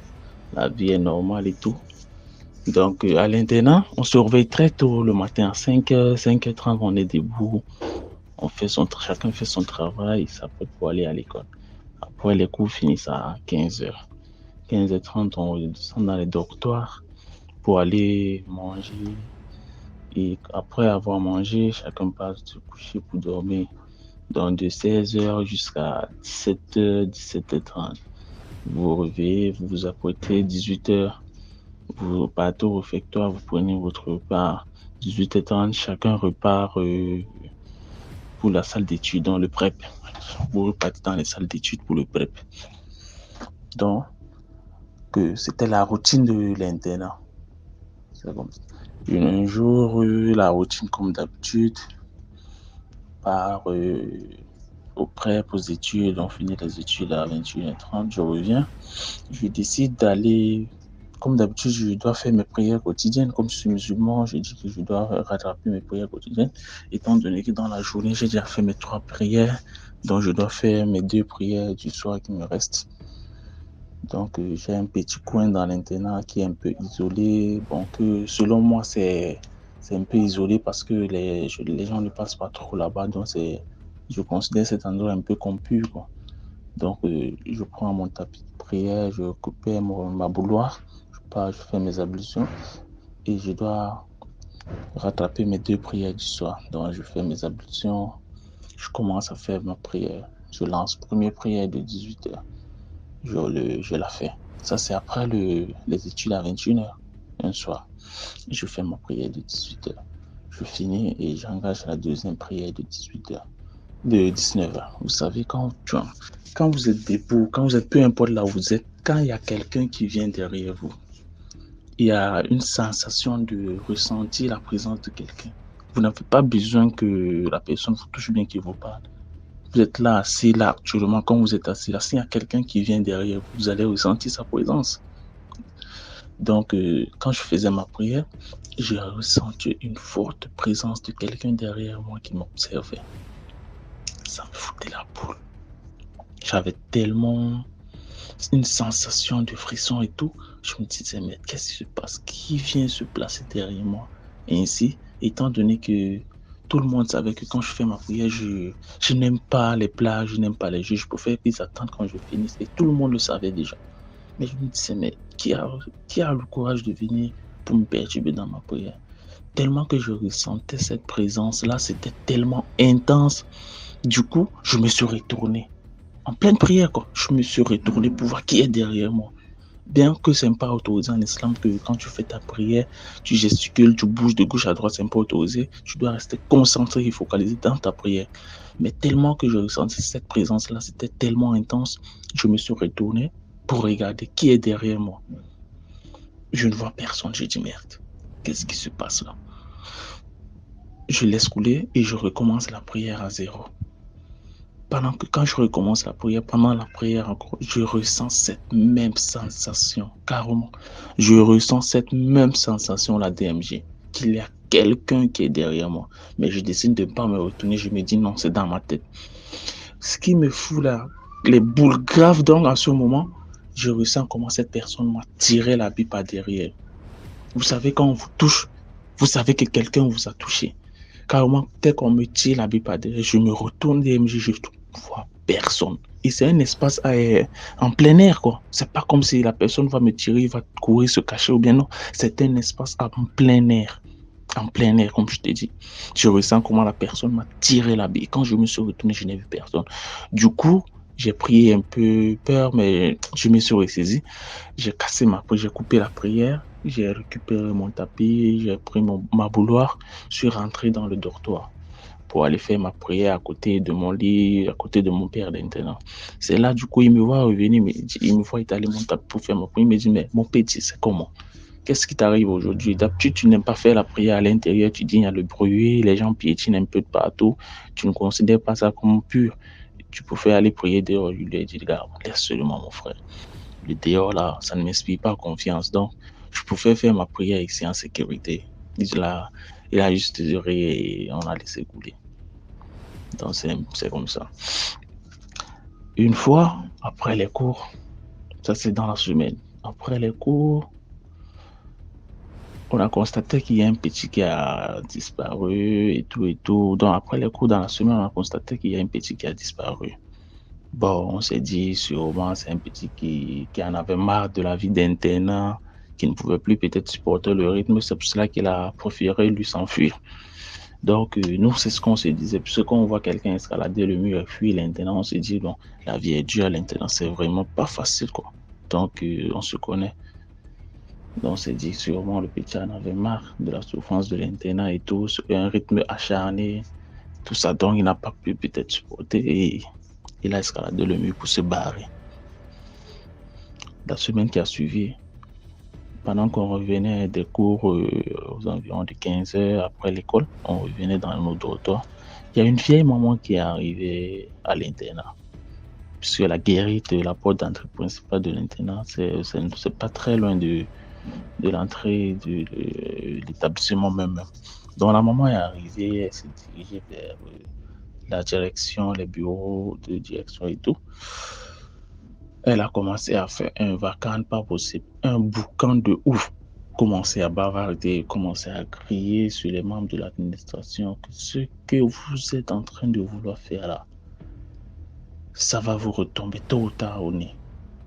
Speaker 8: La vie est normale et tout. Donc, à l'internat, on se réveille très tôt le matin, à 5h, 5h30, on est debout. Chacun fait son travail, il s'apprête pour aller à l'école. Après, les cours finissent à 15h. 15h30, on descend dans les dortoirs pour aller manger. Et après avoir mangé, chacun passe se coucher pour dormir. Donc de 16h jusqu'à 17h, 17h30. Vous vous réveillez, vous vous apprêtez, 18h, vous partez au réfectoire, vous prenez votre repas. 18h30, chacun repart pour la salle d'études, dans le PREP. Vous repartez dans les salles d'études pour le PREP. Donc, c'était la routine de l'internat. C'est comme ça. Un jour, la routine comme d'habitude, part au PREP, aux études, on finit les études à 21h30, je reviens. Je décide d'aller, comme d'habitude, je dois faire mes prières quotidiennes. Comme je suis musulman, je dis que je dois rattraper mes prières quotidiennes, étant donné que dans la journée, j'ai déjà fait mes 3 prières, donc je dois faire mes 2 prières du soir qui me restent. Donc, j'ai un petit coin dans l'internat qui est un peu isolé. Bon, que selon moi, c'est un peu isolé parce que les gens ne passent pas trop là-bas. Donc, je considère cet endroit un peu compu, quoi. Donc, je prends mon tapis de prière, je récupère ma bouilloire, je fais mes ablutions et je dois rattraper mes 2 prières du soir. Donc, je fais mes ablutions, je commence à faire ma prière. Je lance première prière de 18h. Je la fais. Ça, c'est après les études à 21h, un soir. Je fais ma prière de 18h. Je finis et j'engage la deuxième prière de 18h, de 19h. Vous savez, quand vous êtes debout, quand vous êtes, peu importe là où vous êtes, quand il y a quelqu'un qui vient derrière vous, il y a une sensation de ressentir la présence de quelqu'un. Vous n'avez pas besoin que la personne vous touche bien qu'il vous parle. Vous êtes là, assis là, actuellement, quand vous êtes assis là, s'il y a quelqu'un qui vient derrière vous, vous allez ressentir sa présence. Donc, quand je faisais ma prière, j'ai ressenti une forte présence de quelqu'un derrière moi qui m'observait. Ça me foutait la boule. J'avais tellement une sensation de frisson et tout. Je me disais, mais qu'est-ce qui se passe? Qui vient se placer derrière moi? Et ainsi, étant donné que tout le monde savait que quand je fais ma prière, je n'aime pas les blagues, je n'aime pas les jeux. Je préfère qu'ils attendent quand je finisse. Et tout le monde le savait déjà. Mais je me disais, mais qui a le courage de venir pour me perturber dans ma prière? Tellement que je ressentais cette présence-là, c'était tellement intense. Du coup, je me suis retourné. En pleine prière, quoi. Je me suis retourné pour voir qui est derrière moi. Bien que ce n'est pas autorisé en islam que quand tu fais ta prière, tu gesticules, tu bouges de gauche à droite, ce n'est pas autorisé. Tu dois rester concentré et focalisé dans ta prière. Mais tellement que je ressentais cette présence-là, c'était tellement intense, je me suis retourné pour regarder qui est derrière moi. Je ne vois personne. J'ai dit merde, qu'est-ce qui se passe là? Je laisse couler et je recommence la prière à zéro. Quand je recommence la prière, pendant la prière encore, je ressens cette même sensation, carrément. Je ressens cette même sensation, la DMG, qu'il y a quelqu'un qui est derrière moi. Mais je décide de ne pas me retourner, je me dis non, c'est dans ma tête. Ce qui me fout là, les boules graves, donc à ce moment, je ressens comment cette personne m'a tiré la bille par derrière. Vous savez, quand on vous touche, vous savez que quelqu'un vous a touché. Carrément, dès qu'on me tire la bille par derrière, je me retourne DMG, je ne vois personne. Et c'est un espace en plein air, quoi. C'est pas comme si la personne va me tirer, il va courir, se cacher ou bien non. C'est un espace en plein air. En plein air, comme je t'ai dit. Je ressens comment la personne m'a tiré la bille. Quand je me suis retourné, je n'ai vu personne. Du coup, j'ai pris un peu peur, mais je me suis ressaisi. J'ai cassé j'ai coupé la prière. J'ai récupéré mon tapis, j'ai pris ma bouilloire, je suis rentré dans le dortoir pour aller faire ma prière à côté de mon lit, à côté de mon père d'internat. C'est là, du coup, il me voit revenir, il me voit étaler mon tapis pour faire ma prière. Il me dit, mais mon petit, c'est comment? Qu'est-ce qui t'arrive aujourd'hui? D'habitude, tu n'aimes pas faire la prière à l'intérieur, tu dis, il y a le bruit, les gens piétinent un peu de partout, tu ne considères pas ça comme pur. Tu peux aller prier dehors. Je lui ai dit, regarde, laisse seulement mon frère. Le dehors, là, ça ne m'inspire pas confiance. Donc, je pouvais faire ma prière ici en sécurité. Il a juste ri et on a laissé couler. Donc, c'est comme ça. Une fois, après les cours, ça c'est dans la semaine, après les cours, on a constaté qu'il y a un petit qui a disparu et tout. Donc, après les cours, dans la semaine, on a constaté qu'il y a un petit qui a disparu. Bon, on s'est dit, sûrement, c'est un petit qui en avait marre de la vie d'internat, qui ne pouvait plus peut-être supporter le rythme. C'est pour cela qu'il a préféré lui s'enfuir. Donc, nous, c'est ce qu'on se disait. Puisque quand on voit quelqu'un escalader le mur et fuir l'internat, on se dit, bon, la vie est dure, l'internat, c'est vraiment pas facile, quoi. Donc, on se connaît. Donc, on s'est dit, sûrement, le petit en avait marre de la souffrance de l'internat et tout, un rythme acharné, tout ça. Donc, il n'a pas pu peut-être supporter et il a escaladé le mur pour se barrer. La semaine qui a suivi, pendant qu'on revenait des cours aux environs de 15 heures après l'école, on revenait dans nos dortoirs. Il y a une vieille maman qui est arrivée à l'internat. Puisque la guérite, la porte d'entrée principale de l'internat, c'est pas très loin de l'entrée de l'établissement même. Donc la maman est arrivée, elle s'est dirigée vers la direction, les bureaux de direction et tout. Elle a commencé à faire un vacan pas possible, un boucan de ouf. Commencer à bavarder, commencer à crier sur les membres de l'administration que ce que vous êtes en train de vouloir faire là, ça va vous retomber tôt ou tard au nez.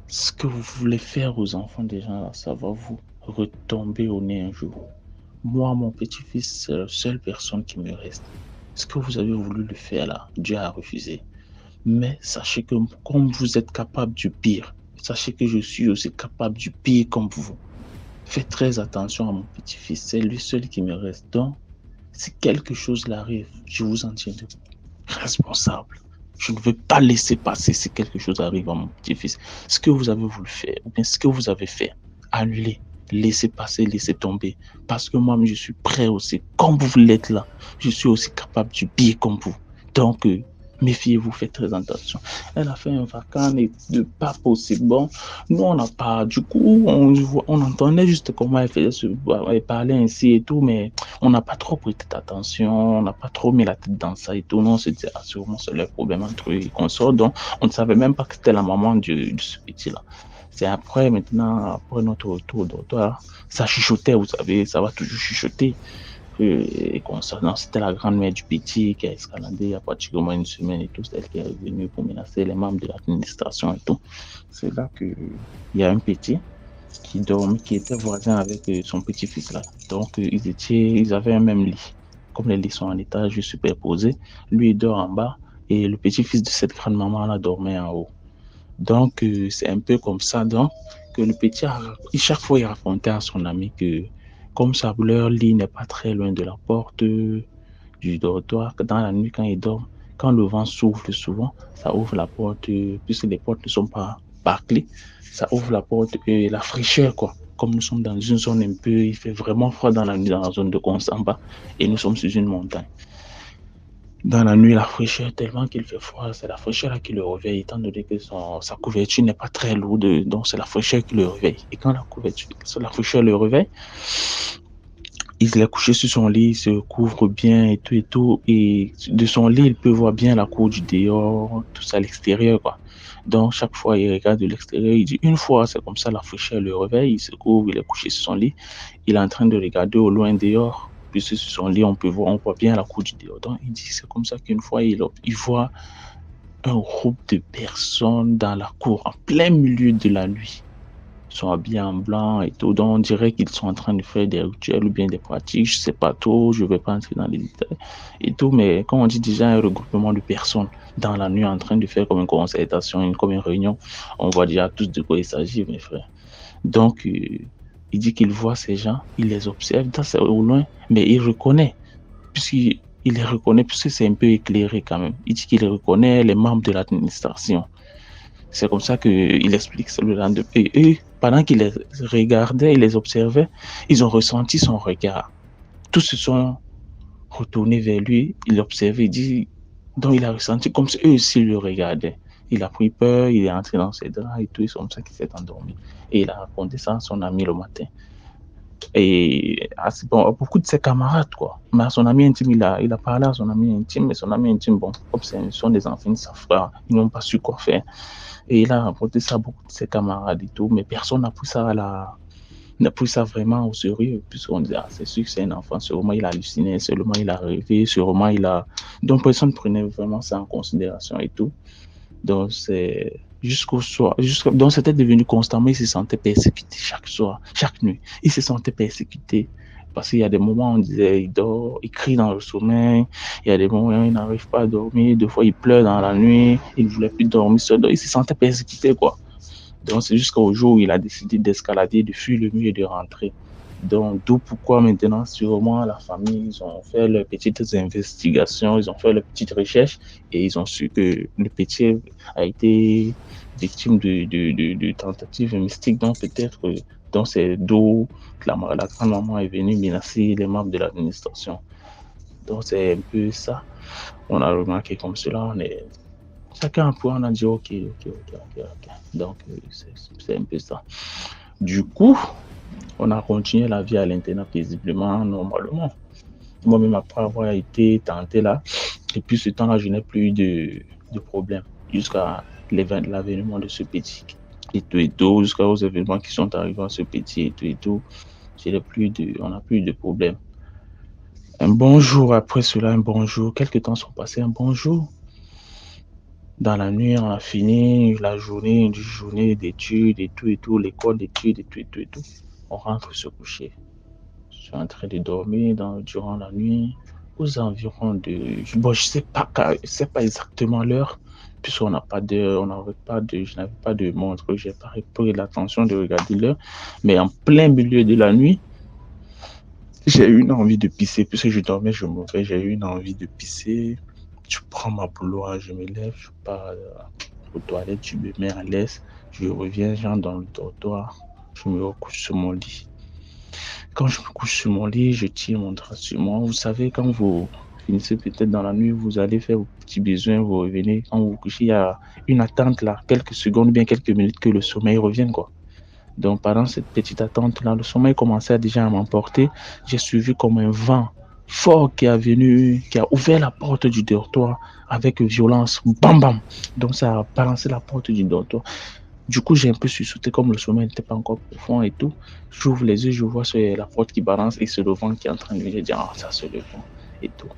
Speaker 8: Ce que vous voulez faire aux enfants des gens là, ça va vous retomber au nez un jour. Moi, mon petit-fils, c'est la seule personne qui me reste. Ce que vous avez voulu le faire là, Dieu a refusé. Mais sachez que comme vous êtes capable du pire, sachez que je suis aussi capable du pire comme vous. Faites très attention à mon petit-fils, c'est lui seul qui me reste. Donc, si quelque chose l'arrive, je vous en tiens responsable. Je ne veux pas laisser passer si quelque chose arrive à mon petit-fils. Ce que vous avez voulu faire, ou bien ce que vous avez fait, annulez, laissez passer, laissez tomber. Parce que moi, je suis prêt aussi. Comme vous l'êtes là, je suis aussi capable du pire comme vous. Donc, méfiez-vous, faites très attention. Elle a fait un vacances de pas possible. Bon, nous, on n'a pas. Du coup, on entendait juste comment elle faisait elle parlait ainsi et tout, mais on n'a pas trop prêté attention, on n'a pas trop mis la tête dans ça et tout. Nous, on se disait, sûrement, c'est le problème entre eux et qu'on sort. Donc, on ne savait même pas que c'était la maman de ce petit-là. C'est après, maintenant, après notre retour docteur, ça chuchotait, vous savez, ça va toujours chuchoter. Et comme ça, non, c'était la grand-mère du petit qui a escaladé il y a pratiquement une semaine et tout. C'est elle qui est revenue pour menacer les membres de l'administration et tout. C'est là qu'il y a un petit qui dormait, qui était voisin avec son petit-fils là. Donc, ils avaient un même lit. Comme les lits sont en étage superposés, lui, il dort en bas et le petit-fils de cette grande-maman là dormait en haut. Donc, c'est un peu comme ça. Donc, que le petit, chaque fois, il racontait à son ami que, comme leur lit n'est pas très loin de la porte du dortoir, que dans la nuit, quand il dort, quand le vent souffle souvent, ça ouvre la porte, puisque les portes ne sont pas bâclées, ça ouvre la porte et la fraîcheur, quoi. Comme nous sommes dans une zone un peu, il fait vraiment froid dans la nuit, dans la zone de Consamba, et nous sommes sur une montagne. Dans la nuit, la fraîcheur, tellement qu'il fait froid, c'est la fraîcheur là qui le réveille, étant donné que sa couverture n'est pas très lourde, donc c'est la fraîcheur qui le réveille. Et quand la fraîcheur le réveille, il est couché sur son lit, il se couvre bien et tout, et de son lit, il peut voir bien la cour du dehors, tout ça à l'extérieur, quoi. Donc, chaque fois, il regarde de l'extérieur, il dit, une fois, c'est comme ça, la fraîcheur le réveille, il se couvre, il est couché sur son lit, il est en train de regarder au loin dehors, puisque sur son lit, on voit bien la cour du dehors. Donc, il dit, c'est comme ça qu'une fois, il voit un groupe de personnes dans la cour, en plein milieu de la nuit. Ils sont habillés en blanc et tout, donc on dirait qu'ils sont en train de faire des rituels ou bien des pratiques, je sais pas trop, je vais pas entrer dans les détails et tout, mais quand on dit déjà un regroupement de personnes dans la nuit en train de faire comme une concertation, comme une réunion, on voit déjà tous de quoi il s'agit, mes frères. Donc, il dit qu'il voit ces gens, il les observe, c'est au loin, mais il reconnaît, puisqu'il les reconnaît, puisque c'est un peu éclairé quand même. Il dit qu'il reconnaît les membres de l'administration. C'est comme ça qu'il explique le lendemain. Et eux, pendant qu'il les regardait, il les observait, ils ont ressenti son regard. Tous se sont retournés vers lui, il l'observait, il dit, donc il a ressenti comme si eux aussi le regardaient. Il a pris peur, il est entré dans ses draps et tout, c'est comme ça qu'il s'est endormi. Et il a raconté ça à son ami le matin. Et beaucoup de ses camarades, quoi. Mais à son ami intime, il a parlé à son ami intime, mais son ami intime, bon, comme ce sont des enfants, ils savent pas, ils n'ont pas su quoi faire. Et il a raconté ça à beaucoup de ses camarades et tout, mais personne n'a pris ça vraiment au sérieux, puisqu'on disait, c'est sûr que c'est un enfant, sûrement il a halluciné, sûrement il a rêvé, sûrement il a... Donc personne ne prenait vraiment ça en considération et tout. Donc c'est jusqu'au soir, donc c'était devenu constamment, il se sentait persécuté chaque soir, chaque nuit, il se sentait persécuté. Parce qu'il y a des moments où on disait, il dort, il crie dans le sommeil. Il y a des moments où il n'arrive pas à dormir. Des fois, il pleure dans la nuit. Il ne voulait plus dormir seul. Donc, il se sentait persécuté, quoi. Donc, c'est jusqu'au jour où il a décidé d'escalader, de fuir le mur et de rentrer. Donc, d'où pourquoi maintenant, sûrement, la famille, ils ont fait leurs petites investigations, ils ont fait leurs petites recherches et ils ont su que le petit a été victime de tentatives mystiques. Donc, peut-être donc c'est d'où la grand-maman est venue menacer les membres de l'administration. Donc c'est un peu ça. On a remarqué comme cela. Chacun on a dit ok. Donc c'est un peu ça. Du coup, on a continué la vie à l'internat paisiblement, normalement. Moi-même, après avoir été tenté là, et puis ce temps-là, je n'ai plus de problème jusqu'à l'avènement de ce petit. Et tout, jusqu'aux événements qui sont arrivés à ce petit et tout, on n'a plus de problème. Un bon jour après cela, quelques temps sont passés, un bon jour. Dans la nuit, on a fini la journée d'études et tout, l'école d'études et tout. On rentre se coucher. suis en train de dormir durant la nuit, aux environs de... Bon, je sais pas exactement l'heure, puisqu'on n'a pas d'heure, je n'avais pas de montre, j'ai pas pris l'attention de regarder l'heure, mais en plein milieu de la nuit, j'ai eu une envie de pisser, puisque je dormais, je me réveille, j'ai eu une envie de pisser. Je prends ma bouilloire, je me lève, je pars aux toilettes, je me mets à l'aise, je reviens, j'entre dans le dortoir, je me recouche sur mon lit. Quand je me couche sur mon lit, je tire mon drap sur moi. Vous savez, quand vous finissez peut-être dans la nuit, vous allez faire vos petits besoins, vous revenez. Quand vous vous couchez, il y a une attente là, quelques secondes, bien quelques minutes que le sommeil revienne, quoi. Donc, pendant cette petite attente-là, le sommeil commençait déjà à m'emporter. J'ai suivi comme un vent fort qui a ouvert la porte du dortoir avec violence. Bam, bam. Donc, ça a balancé la porte du dortoir. Du coup, j'ai un peu sursauté comme le sommeil n'était pas encore profond et tout. J'ouvre les yeux, je vois la porte qui balance et c'est le vent qui est en train de venir. Je dis, ah, ça c'est le vent et tout.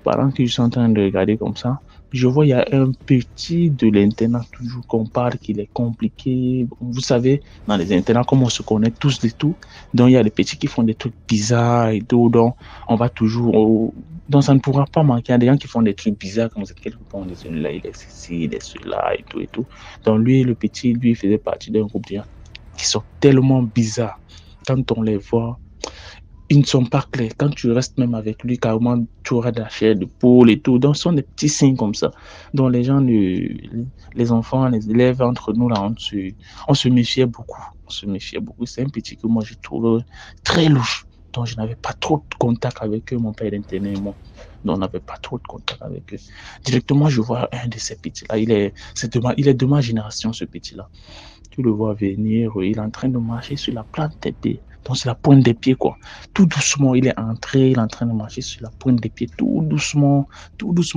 Speaker 8: Pendant que je suis en train de regarder comme ça, je vois il y a un petit de l'internat toujours qu'on parle qu'il est compliqué. Vous savez, dans les internats, comme on se connaît tous et tout, donc il y a des petits qui font des trucs bizarres et tout, donc on va toujours... Donc ça ne pourra pas manquer. Il y a des gens qui font des trucs bizarres, comme c'est quelque part, on dit celui-là, il est ceci, il est celui-là et tout et tout. Donc lui, le petit, lui, faisait partie d'un groupe de gens qui sont tellement bizarres. Quand on les voit, ils ne sont pas clairs. Quand tu restes même avec lui, carrément, tu auras de la chair de poule et tout. Donc, ce sont des petits signes comme ça. Donc, les gens, les enfants, les élèves, entre nous, là, on se méfiait beaucoup. On se méfiait beaucoup. C'est un petit que moi, je trouve très louche. Donc, je n'avais pas trop de contact avec eux, mon père d'internat et moi. Donc, on n'avait pas trop de contact avec eux. Directement, je vois un de ces petits-là. Il est de ma génération, ce petit-là. Tu le vois venir, il est en train de marcher sur la plante des pieds. Donc, c'est la pointe des pieds, quoi. Tout doucement, il est entré, il est en train de marcher sur la pointe des pieds. Tout doucement,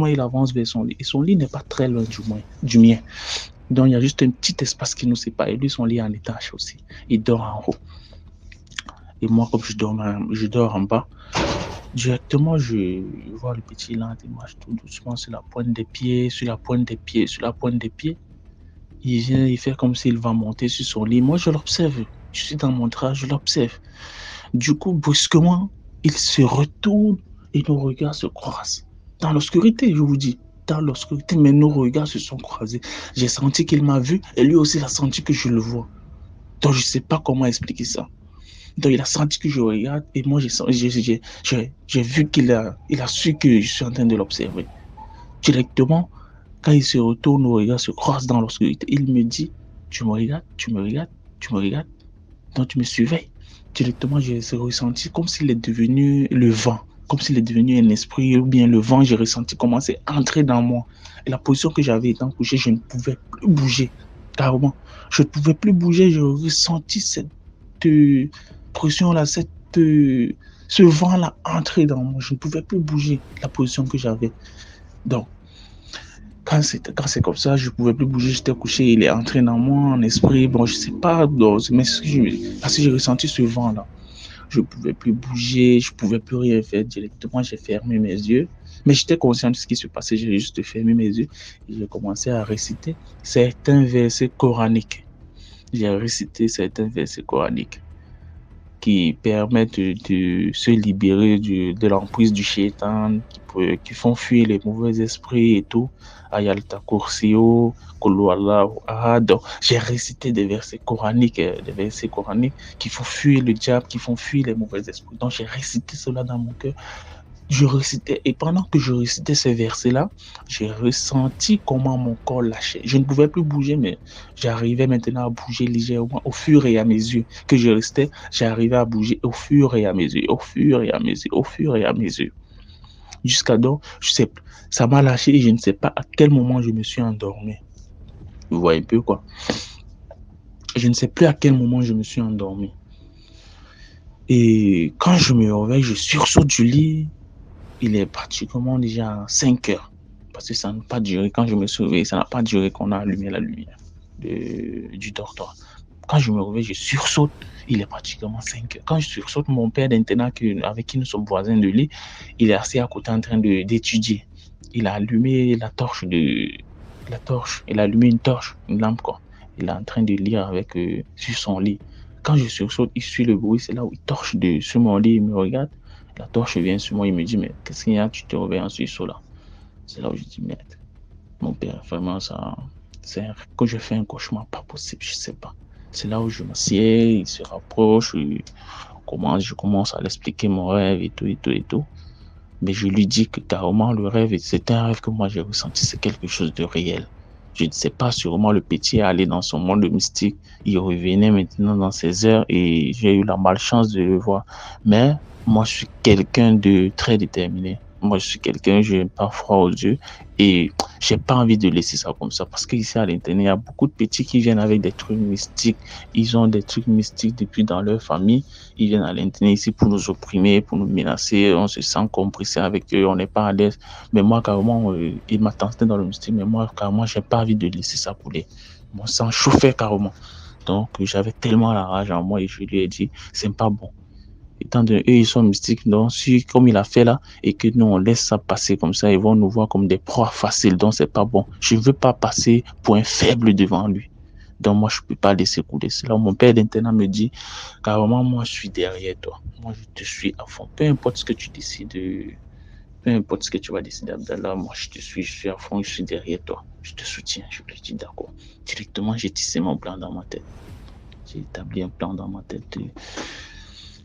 Speaker 8: il avance vers son lit. Et son lit n'est pas très loin du mien. Donc, il y a juste un petit espace qui nous sépare. Et lui, son lit est en étage aussi. Il dort en haut. Et moi, comme je dors en bas, directement, je vois le petit là, il marche tout doucement sur la pointe des pieds, sur la pointe des pieds, sur la pointe des pieds. Il vient, il fait comme s'il va monter sur son lit. Moi, je l'observe. Je suis dans mon drap, je l'observe. Du coup, brusquement, il se retourne et nos regards se croisent. Dans l'obscurité, je vous dis. Dans l'obscurité, mais nos regards se sont croisés. J'ai senti qu'il m'a vu et lui aussi, il a senti que je le vois. Donc, je ne sais pas comment expliquer ça. Donc, il a senti que je regarde et moi, j'ai vu qu'il a su que je suis en train de l'observer. Directement, quand il se retourne, nos regards se croisent dans l'obscurité. Il me dit, tu me regardes, tu me regardes, tu me regardes. Donc, tu me surveilles. Directement, j'ai ressenti comme s'il est devenu le vent, comme s'il est devenu un esprit, ou bien le vent, j'ai ressenti commencer à entrer dans moi. Et la position que j'avais étant couché, je ne pouvais plus bouger, carrément. Je ne pouvais plus bouger, j'ai ressenti cette pression-là, ce vent-là entrer dans moi. Je ne pouvais plus bouger la position que j'avais. Donc, quand c'est comme ça, je ne pouvais plus bouger, j'étais couché, il est entré dans moi en esprit. Bon, je ne sais pas, mais parce que j'ai ressenti ce vent-là. Je ne pouvais plus bouger, je ne pouvais plus rien faire. Directement, j'ai fermé mes yeux. Mais j'étais conscient de ce qui se passait, j'ai juste fermé mes yeux et j'ai commencé à réciter certains versets coraniques. J'ai récité certains versets coraniques qui permettent de se libérer de l'emprise du shaitan, qui font fuir les mauvais esprits et tout. Ayalta Kursio, Kulu Allahu Ahad. J'ai récité des versets coraniques qui font fuir le diable, qui font fuir les mauvais esprits. Donc j'ai récité cela dans mon cœur. Je récitais, et pendant que je récitais ces versets-là, j'ai ressenti comment mon corps lâchait. Je ne pouvais plus bouger, mais j'arrivais maintenant à bouger légèrement au fur et à mesure que je restais. J'arrivais à bouger au fur et à mesure, au fur et à mesure, au fur et à mesure. Jusqu'à donc, je sais, ça m'a lâché et je ne sais pas à quel moment je me suis endormi. Vous voyez un peu quoi? Je ne sais plus à quel moment je me suis endormi. Et quand je me réveille, je sursaute du lit. Il est pratiquement déjà 5 heures. Parce que ça n'a pas duré. Quand je me suis réveillé, ça n'a pas duré qu'on a allumé la lumière du dortoir. Quand je me réveille, je sursaute. Il est pratiquement 5 heures. Quand je sursaute, mon père d'internat avec qui nous sommes voisins de lit, il est assis à côté en train d'étudier. Il a allumé la torche. Il a allumé une torche, une lampe quoi. Il est en train de lire sur son lit. Quand je sursaute, il suit le bruit, c'est là où il torche sur mon lit, il me regarde. La torche vient sur moi, il me dit, mais qu'est-ce qu'il y a? Tu te réveilles en sursaut là. C'est là où je dis, merde. Mon père, vraiment, quand je fais un cauchemar, pas possible, je sais pas. C'est là où je m'assieds, il se rapproche, je commence à l'expliquer mon rêve et tout. Mais je lui dis que carrément, le rêve, c'est un rêve que moi j'ai ressenti, c'est quelque chose de réel. Je ne sais pas, sûrement le petit est allé dans son monde mystique, il revenait maintenant dans ses heures et j'ai eu la malchance de le voir. Mais moi, je suis quelqu'un de très déterminé. Moi, je suis quelqu'un, je n'ai pas froid aux yeux et j'ai pas envie de laisser ça comme ça parce qu'ici à l'intérieur, il y a beaucoup de petits qui viennent avec des trucs mystiques. Ils ont des trucs mystiques depuis dans leur famille. Ils viennent à l'intérieur ici pour nous opprimer, pour nous menacer. On se sent compressé avec eux, on n'est pas à l'aise. Mais moi, carrément, il m'a tenté dans le mystique, mais moi, carrément, j'ai pas envie de laisser ça couler. Mon sang chauffait carrément. Donc, j'avais tellement la rage en moi et je lui ai dit, c'est pas bon. Étant donné eux, ils sont mystiques, donc si, comme il a fait là, et que nous, on laisse ça passer comme ça, ils vont nous voir comme des proies faciles, donc c'est pas bon. Je ne veux pas passer pour un faible devant lui. Donc moi, je ne peux pas laisser couler. C'est là où mon père d'internat me dit, carrément, moi, je suis derrière toi. Moi, je te suis à fond. Peu importe ce que tu décides, peu importe ce que tu vas décider, Abdallah, moi, je suis à fond, je suis derrière toi. Je te soutiens. Je lui dis d'accord. Directement, j'ai tissé mon plan dans ma tête. J'ai établi un plan dans ma tête.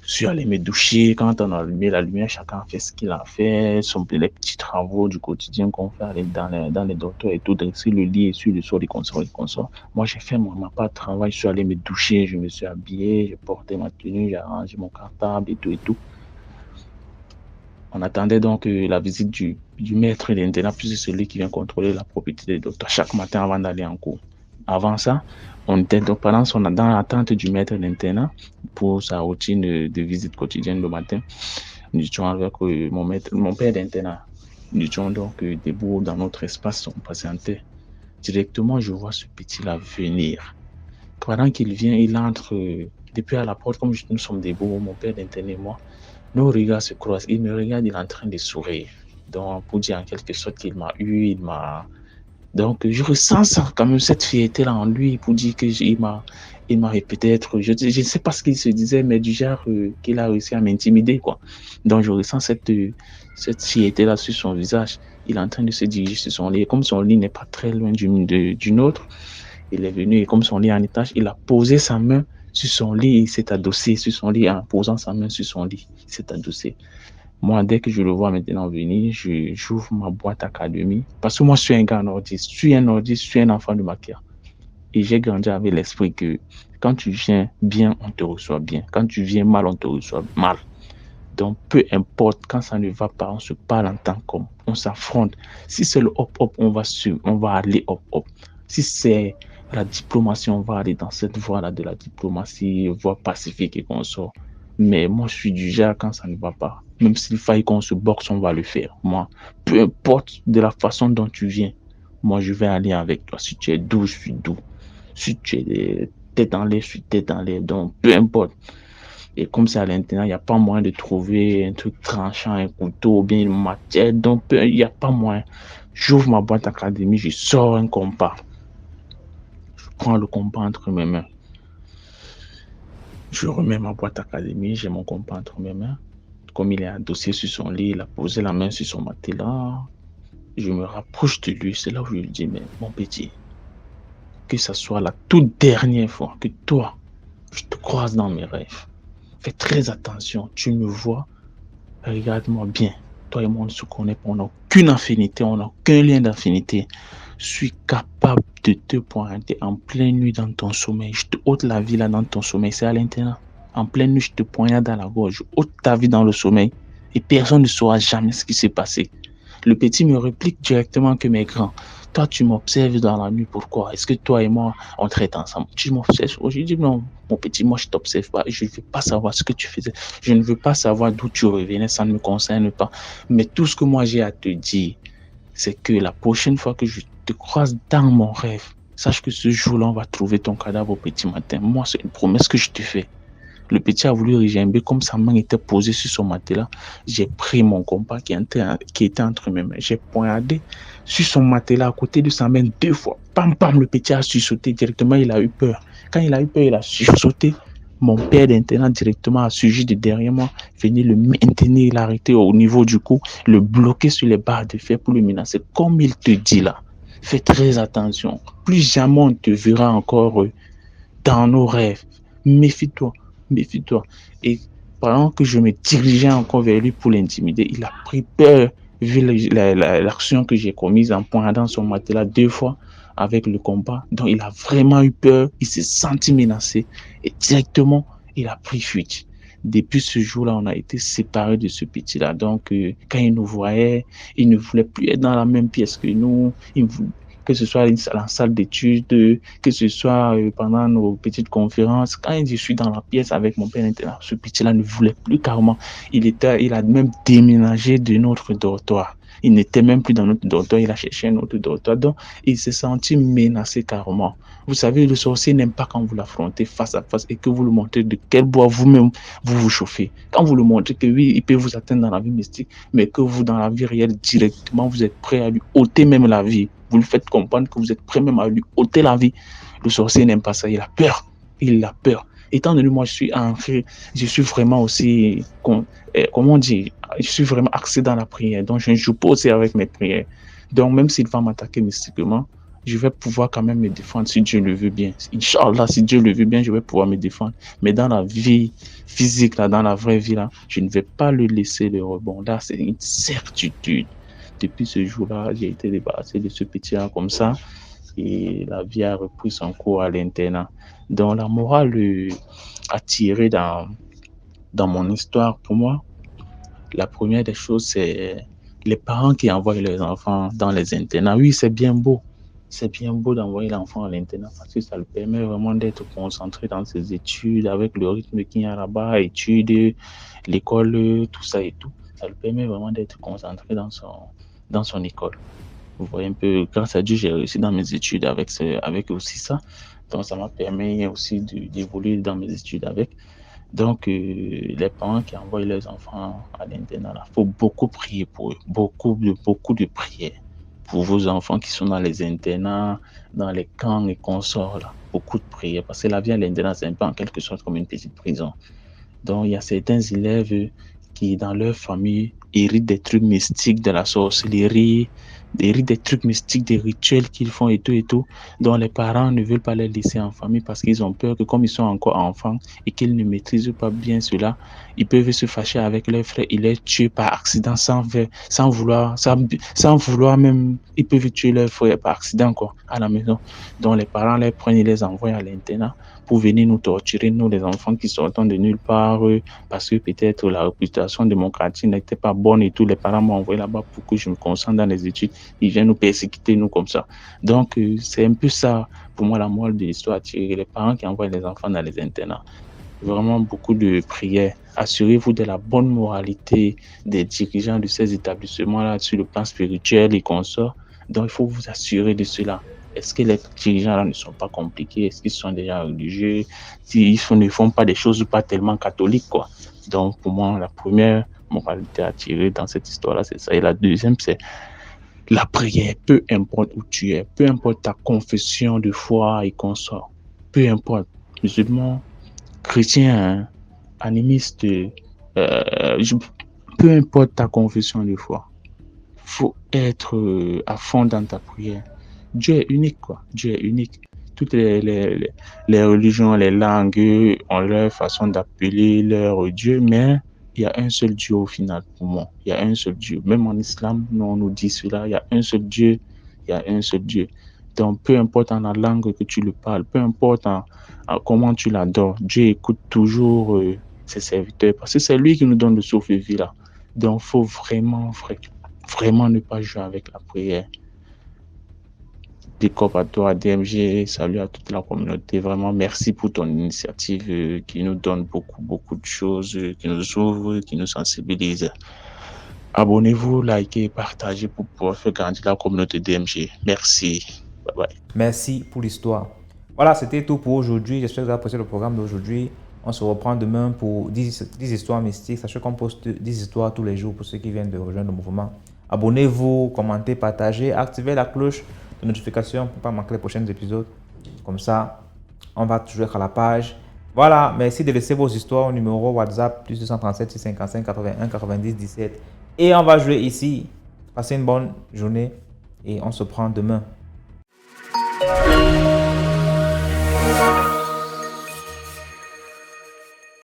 Speaker 8: Je suis allé me doucher. Quand on a allumé la lumière, chacun fait ce qu'il a fait. Les petits travaux du quotidien qu'on fait dans les dortoirs et tout, dresser le lit et sur le sol, les consorts. Moi, j'ai fait ma part de travail. Je suis allé me doucher, je me suis habillé, j'ai porté ma tenue, j'ai arrangé mon cartable et tout. On attendait donc la visite du maître d'internat, puis c'est celui qui vient contrôler la propriété des dortoirs chaque matin avant d'aller en cours. Avant ça, on était donc dans l'attente du maître d'internat pour sa routine de visite quotidienne le matin. Nous étions avec mon père d'internat. Nous étions donc debout dans notre espace, on patientait. Directement, je vois ce petit-là venir. Pendant qu'il vient, il entre depuis à la porte, comme nous sommes debout, mon père d'internat et moi. Nos regards se croisent. Il me regarde, il est en train de sourire. Donc, pour dire en quelque sorte qu'il m'a eu, Donc, je ressens ça, quand même, cette fierté-là en lui, pour dire qu'il m'a peut-être, je ne sais pas ce qu'il se disait, mais du genre qu'il a réussi à m'intimider, quoi. Donc, je ressens cette fierté-là sur son visage. Il est en train de se diriger sur son lit. Comme son lit n'est pas très loin du nôtre, il est venu, et comme son lit est en étage, il a posé sa main sur son lit, il s'est adossé sur son lit, en posant sa main sur son lit, il s'est adossé. Moi, dès que je le vois maintenant venir, j'ouvre ma boîte académie. Parce que moi, je suis un gars nordiste. Je suis un enfant de Makia. Et j'ai grandi avec l'esprit que quand tu viens bien, on te reçoit bien. Quand tu viens mal, on te reçoit mal. Donc, peu importe, quand ça ne va pas, on se parle en tant qu'homme. On s'affronte. Si c'est le hop-hop, on va aller hop-hop. Si c'est la diplomatie, on va aller dans cette voie-là de la diplomatie, voie pacifique et qu'on sort. Mais moi, je suis du genre, quand ça ne va pas, même s'il faille qu'on se boxe, on va le faire. Moi, peu importe de la façon dont tu viens, moi, je vais aller avec toi. Si tu es doux, je suis doux. Si tu es tête en l'air, je suis tête en l'air. Donc, peu importe. Et comme c'est à l'intérieur, il n'y a pas moyen de trouver un truc tranchant, un couteau ou bien une matière. Donc, il n'y a pas moyen. J'ouvre ma boîte académie, je sors un compas. Je prends le compas entre mes mains. Je remets ma boîte académie, j'ai mon compas entre mes mains. Comme il est adossé sur son lit, il a posé la main sur son matelas. Je me rapproche de lui, c'est là où je lui dis, mais mon petit, que ce soit la toute dernière fois que toi, je te croise dans mes rêves. Fais très attention, tu me vois, regarde-moi bien. Toi et moi, on ne se connaît pas, on n'a aucune affinité, on n'a aucun lien d'affinité. Je suis capable de te pointer en pleine nuit dans ton sommeil. Je te ôte la vie là dans ton sommeil, c'est à l'intérieur. En pleine nuit, je te poignarde dans la gorge, je ôte ta vie dans le sommeil et personne ne saura jamais ce qui s'est passé. Le petit me réplique directement que mes grands, toi tu m'observes dans la nuit, pourquoi? Est-ce que toi et moi on traite ensemble? Tu m'observes? Je dis non, mon petit, moi je t'observe pas, je ne veux pas savoir ce que tu faisais, je ne veux pas savoir d'où tu revenais, ça ne me concerne pas. Mais tout ce que moi j'ai à te dire, c'est que la prochaine fois que je te croise dans mon rêve, sache que ce jour-là on va trouver ton cadavre au petit matin. Moi c'est une promesse que je te fais. Le petit a voulu regimber, comme sa main était posée sur son matelas. J'ai pris mon compas qui était entre mes mains. J'ai poignardé sur son matelas à côté de sa main 2 fois. Pam, pam, le petit a sursauté directement, il a eu peur. Quand il a eu peur, il a sursauté. Mon père d'internat directement a suivi de derrière moi, venir le maintenir, l'arrêter au niveau du cou, le bloquer sur les barres de fer pour le menacer. Comme il te dit là, fais très attention. Plus jamais on te verra encore dans nos rêves. Méfie-toi, méfie-toi. Et pendant que je me dirigeais encore vers lui pour l'intimider, il a pris peur vu l'action que j'ai commise en pointant son matelas 2 fois avec le combat. Donc il a vraiment eu peur, il s'est senti menacé et directement il a pris fuite. Depuis ce jour-là, on a été séparés de ce petit-là. Donc, quand il nous voyait, il ne voulait plus être dans la même pièce que nous. Que ce soit en salle d'études, que ce soit pendant nos petites conférences. Quand je suis dans la pièce avec mon père interne, ce petit-là ne voulait plus carrément. Il a même déménagé de notre dortoir. Il n'était même plus dans notre dortoir, il a cherché un autre dortoir. Donc, il s'est senti menacé carrément. Vous savez, le sorcier n'aime pas quand vous l'affrontez face à face et que vous le montrez de quel bois vous-même vous chauffez. Quand vous le montrez que oui, il peut vous atteindre dans la vie mystique, mais que vous, dans la vie réelle, directement, vous êtes prêt à lui ôter même la vie. Vous lui faites comprendre que vous êtes prêt même à lui ôter la vie. Le sorcier n'aime pas ça, il a peur. Il a peur. Étant donné moi, je suis vraiment aussi, comment on dit, je suis vraiment axé dans la prière. Donc, je ne joue pas aussi avec mes prières. Donc, même s'il va m'attaquer mystiquement, je vais pouvoir quand même me défendre si Dieu le veut bien. Inch'Allah, si Dieu le veut bien, je vais pouvoir me défendre. Mais dans la vie physique, là, dans la vraie vie, là, je ne vais pas le laisser le rebond. Là, c'est une certitude. Depuis ce jour-là, j'ai été débarrassé de ce petit-là comme ça. Et la vie a repris son cours à l'internat. Donc, la morale à tirer dans mon histoire, pour moi, la première des choses, c'est les parents qui envoient leurs enfants dans les internats. Oui, c'est bien beau. C'est bien beau d'envoyer l'enfant à l'internat parce que ça lui permet vraiment d'être concentré dans ses études avec le rythme qu'il y a là-bas, études, l'école, tout ça et tout. Ça lui permet vraiment d'être concentré dans son école. Vous voyez un peu, grâce à Dieu, j'ai réussi dans mes études avec aussi ça. Donc, ça m'a permis aussi d'évoluer dans mes études avec. Donc, les parents qui envoient leurs enfants à l'internat, il faut beaucoup prier pour eux, beaucoup de prières pour vos enfants qui sont dans les internats, dans les camps et consorts, là. Beaucoup de prières, parce que la vie à l'internat, c'est un peu en quelque sorte comme une petite prison. Donc, il y a certains élèves qui, dans leur famille, héritent des trucs mystiques de la sorcellerie, héritent des trucs mystiques, des rituels qu'ils font et tout, dont les parents ne veulent pas les laisser en famille parce qu'ils ont peur que comme ils sont encore enfants et qu'ils ne maîtrisent pas bien cela, ils peuvent se fâcher avec leurs frères et les tuer par accident sans vouloir même, ils peuvent tuer leurs frères par accident, quoi, à la maison. Donc, les parents les prennent et les envoient à l'internat pour venir nous torturer, nous les enfants qui sortent de nulle part, parce que peut-être la réputation démocratique n'était pas bonne et tout. Les parents m'ont envoyé là-bas pour que je me concentre dans les études. Ils viennent nous persécuter, nous, comme ça. Donc, c'est un peu ça, pour moi, la morale de l'histoire, tirer les parents qui envoient les enfants dans les internats. Vraiment beaucoup de prières. Assurez-vous de la bonne moralité des dirigeants de ces établissements-là sur le plan spirituel et consorts. Donc, il faut vous assurer de cela. Est-ce que les dirigeants-là ne sont pas compliqués? Est-ce qu'ils sont déjà religieux? S'ils ne font pas des choses pas tellement catholiques, quoi. Donc, pour moi, la première moralité à tirer dans cette histoire-là, c'est ça. Et la deuxième, c'est la prière. Peu importe où tu es, peu importe ta confession de foi et consort, peu importe, musulman, chrétien, animiste, peu importe ta confession de foi, faut être à fond dans ta prière. Dieu est unique, quoi. Dieu est unique. Toutes les religions, les langues ont leur façon d'appeler leur Dieu, mais il y a un seul Dieu au final pour moi. Il y a un seul Dieu. Même en islam, on nous dit cela. Il y a un seul Dieu. Il y a un seul Dieu. Donc, peu importe en la langue que tu le parles, peu importe en comment tu l'adores, Dieu écoute toujours ses serviteurs parce que c'est lui qui nous donne le souffle-vie là. Donc, il faut vraiment ne pas jouer avec la prière. Big up à toi, DMG, salut à toute la communauté. Vraiment, merci pour ton initiative qui nous donne beaucoup de choses, qui nous ouvre, qui nous sensibilise. Abonnez-vous, likez, partagez pour pouvoir faire grandir la communauté DMG. Merci. Bye bye.
Speaker 1: Merci pour l'histoire. Voilà, c'était tout pour aujourd'hui. J'espère que vous avez apprécié le programme d'aujourd'hui. On se reprend demain pour 10 histoires mystiques. Sachez qu'on poste 10 histoires tous les jours pour ceux qui viennent de rejoindre le mouvement. Abonnez-vous, commentez, partagez, activez la cloche de notification pour ne pas manquer les prochains épisodes. Comme ça, on va toujours être à la page Voilà, merci de laisser vos histoires au numéro WhatsApp plus 237 655 81 90 17. Et on va jouer ici. Passez une bonne journée et on se prend demain.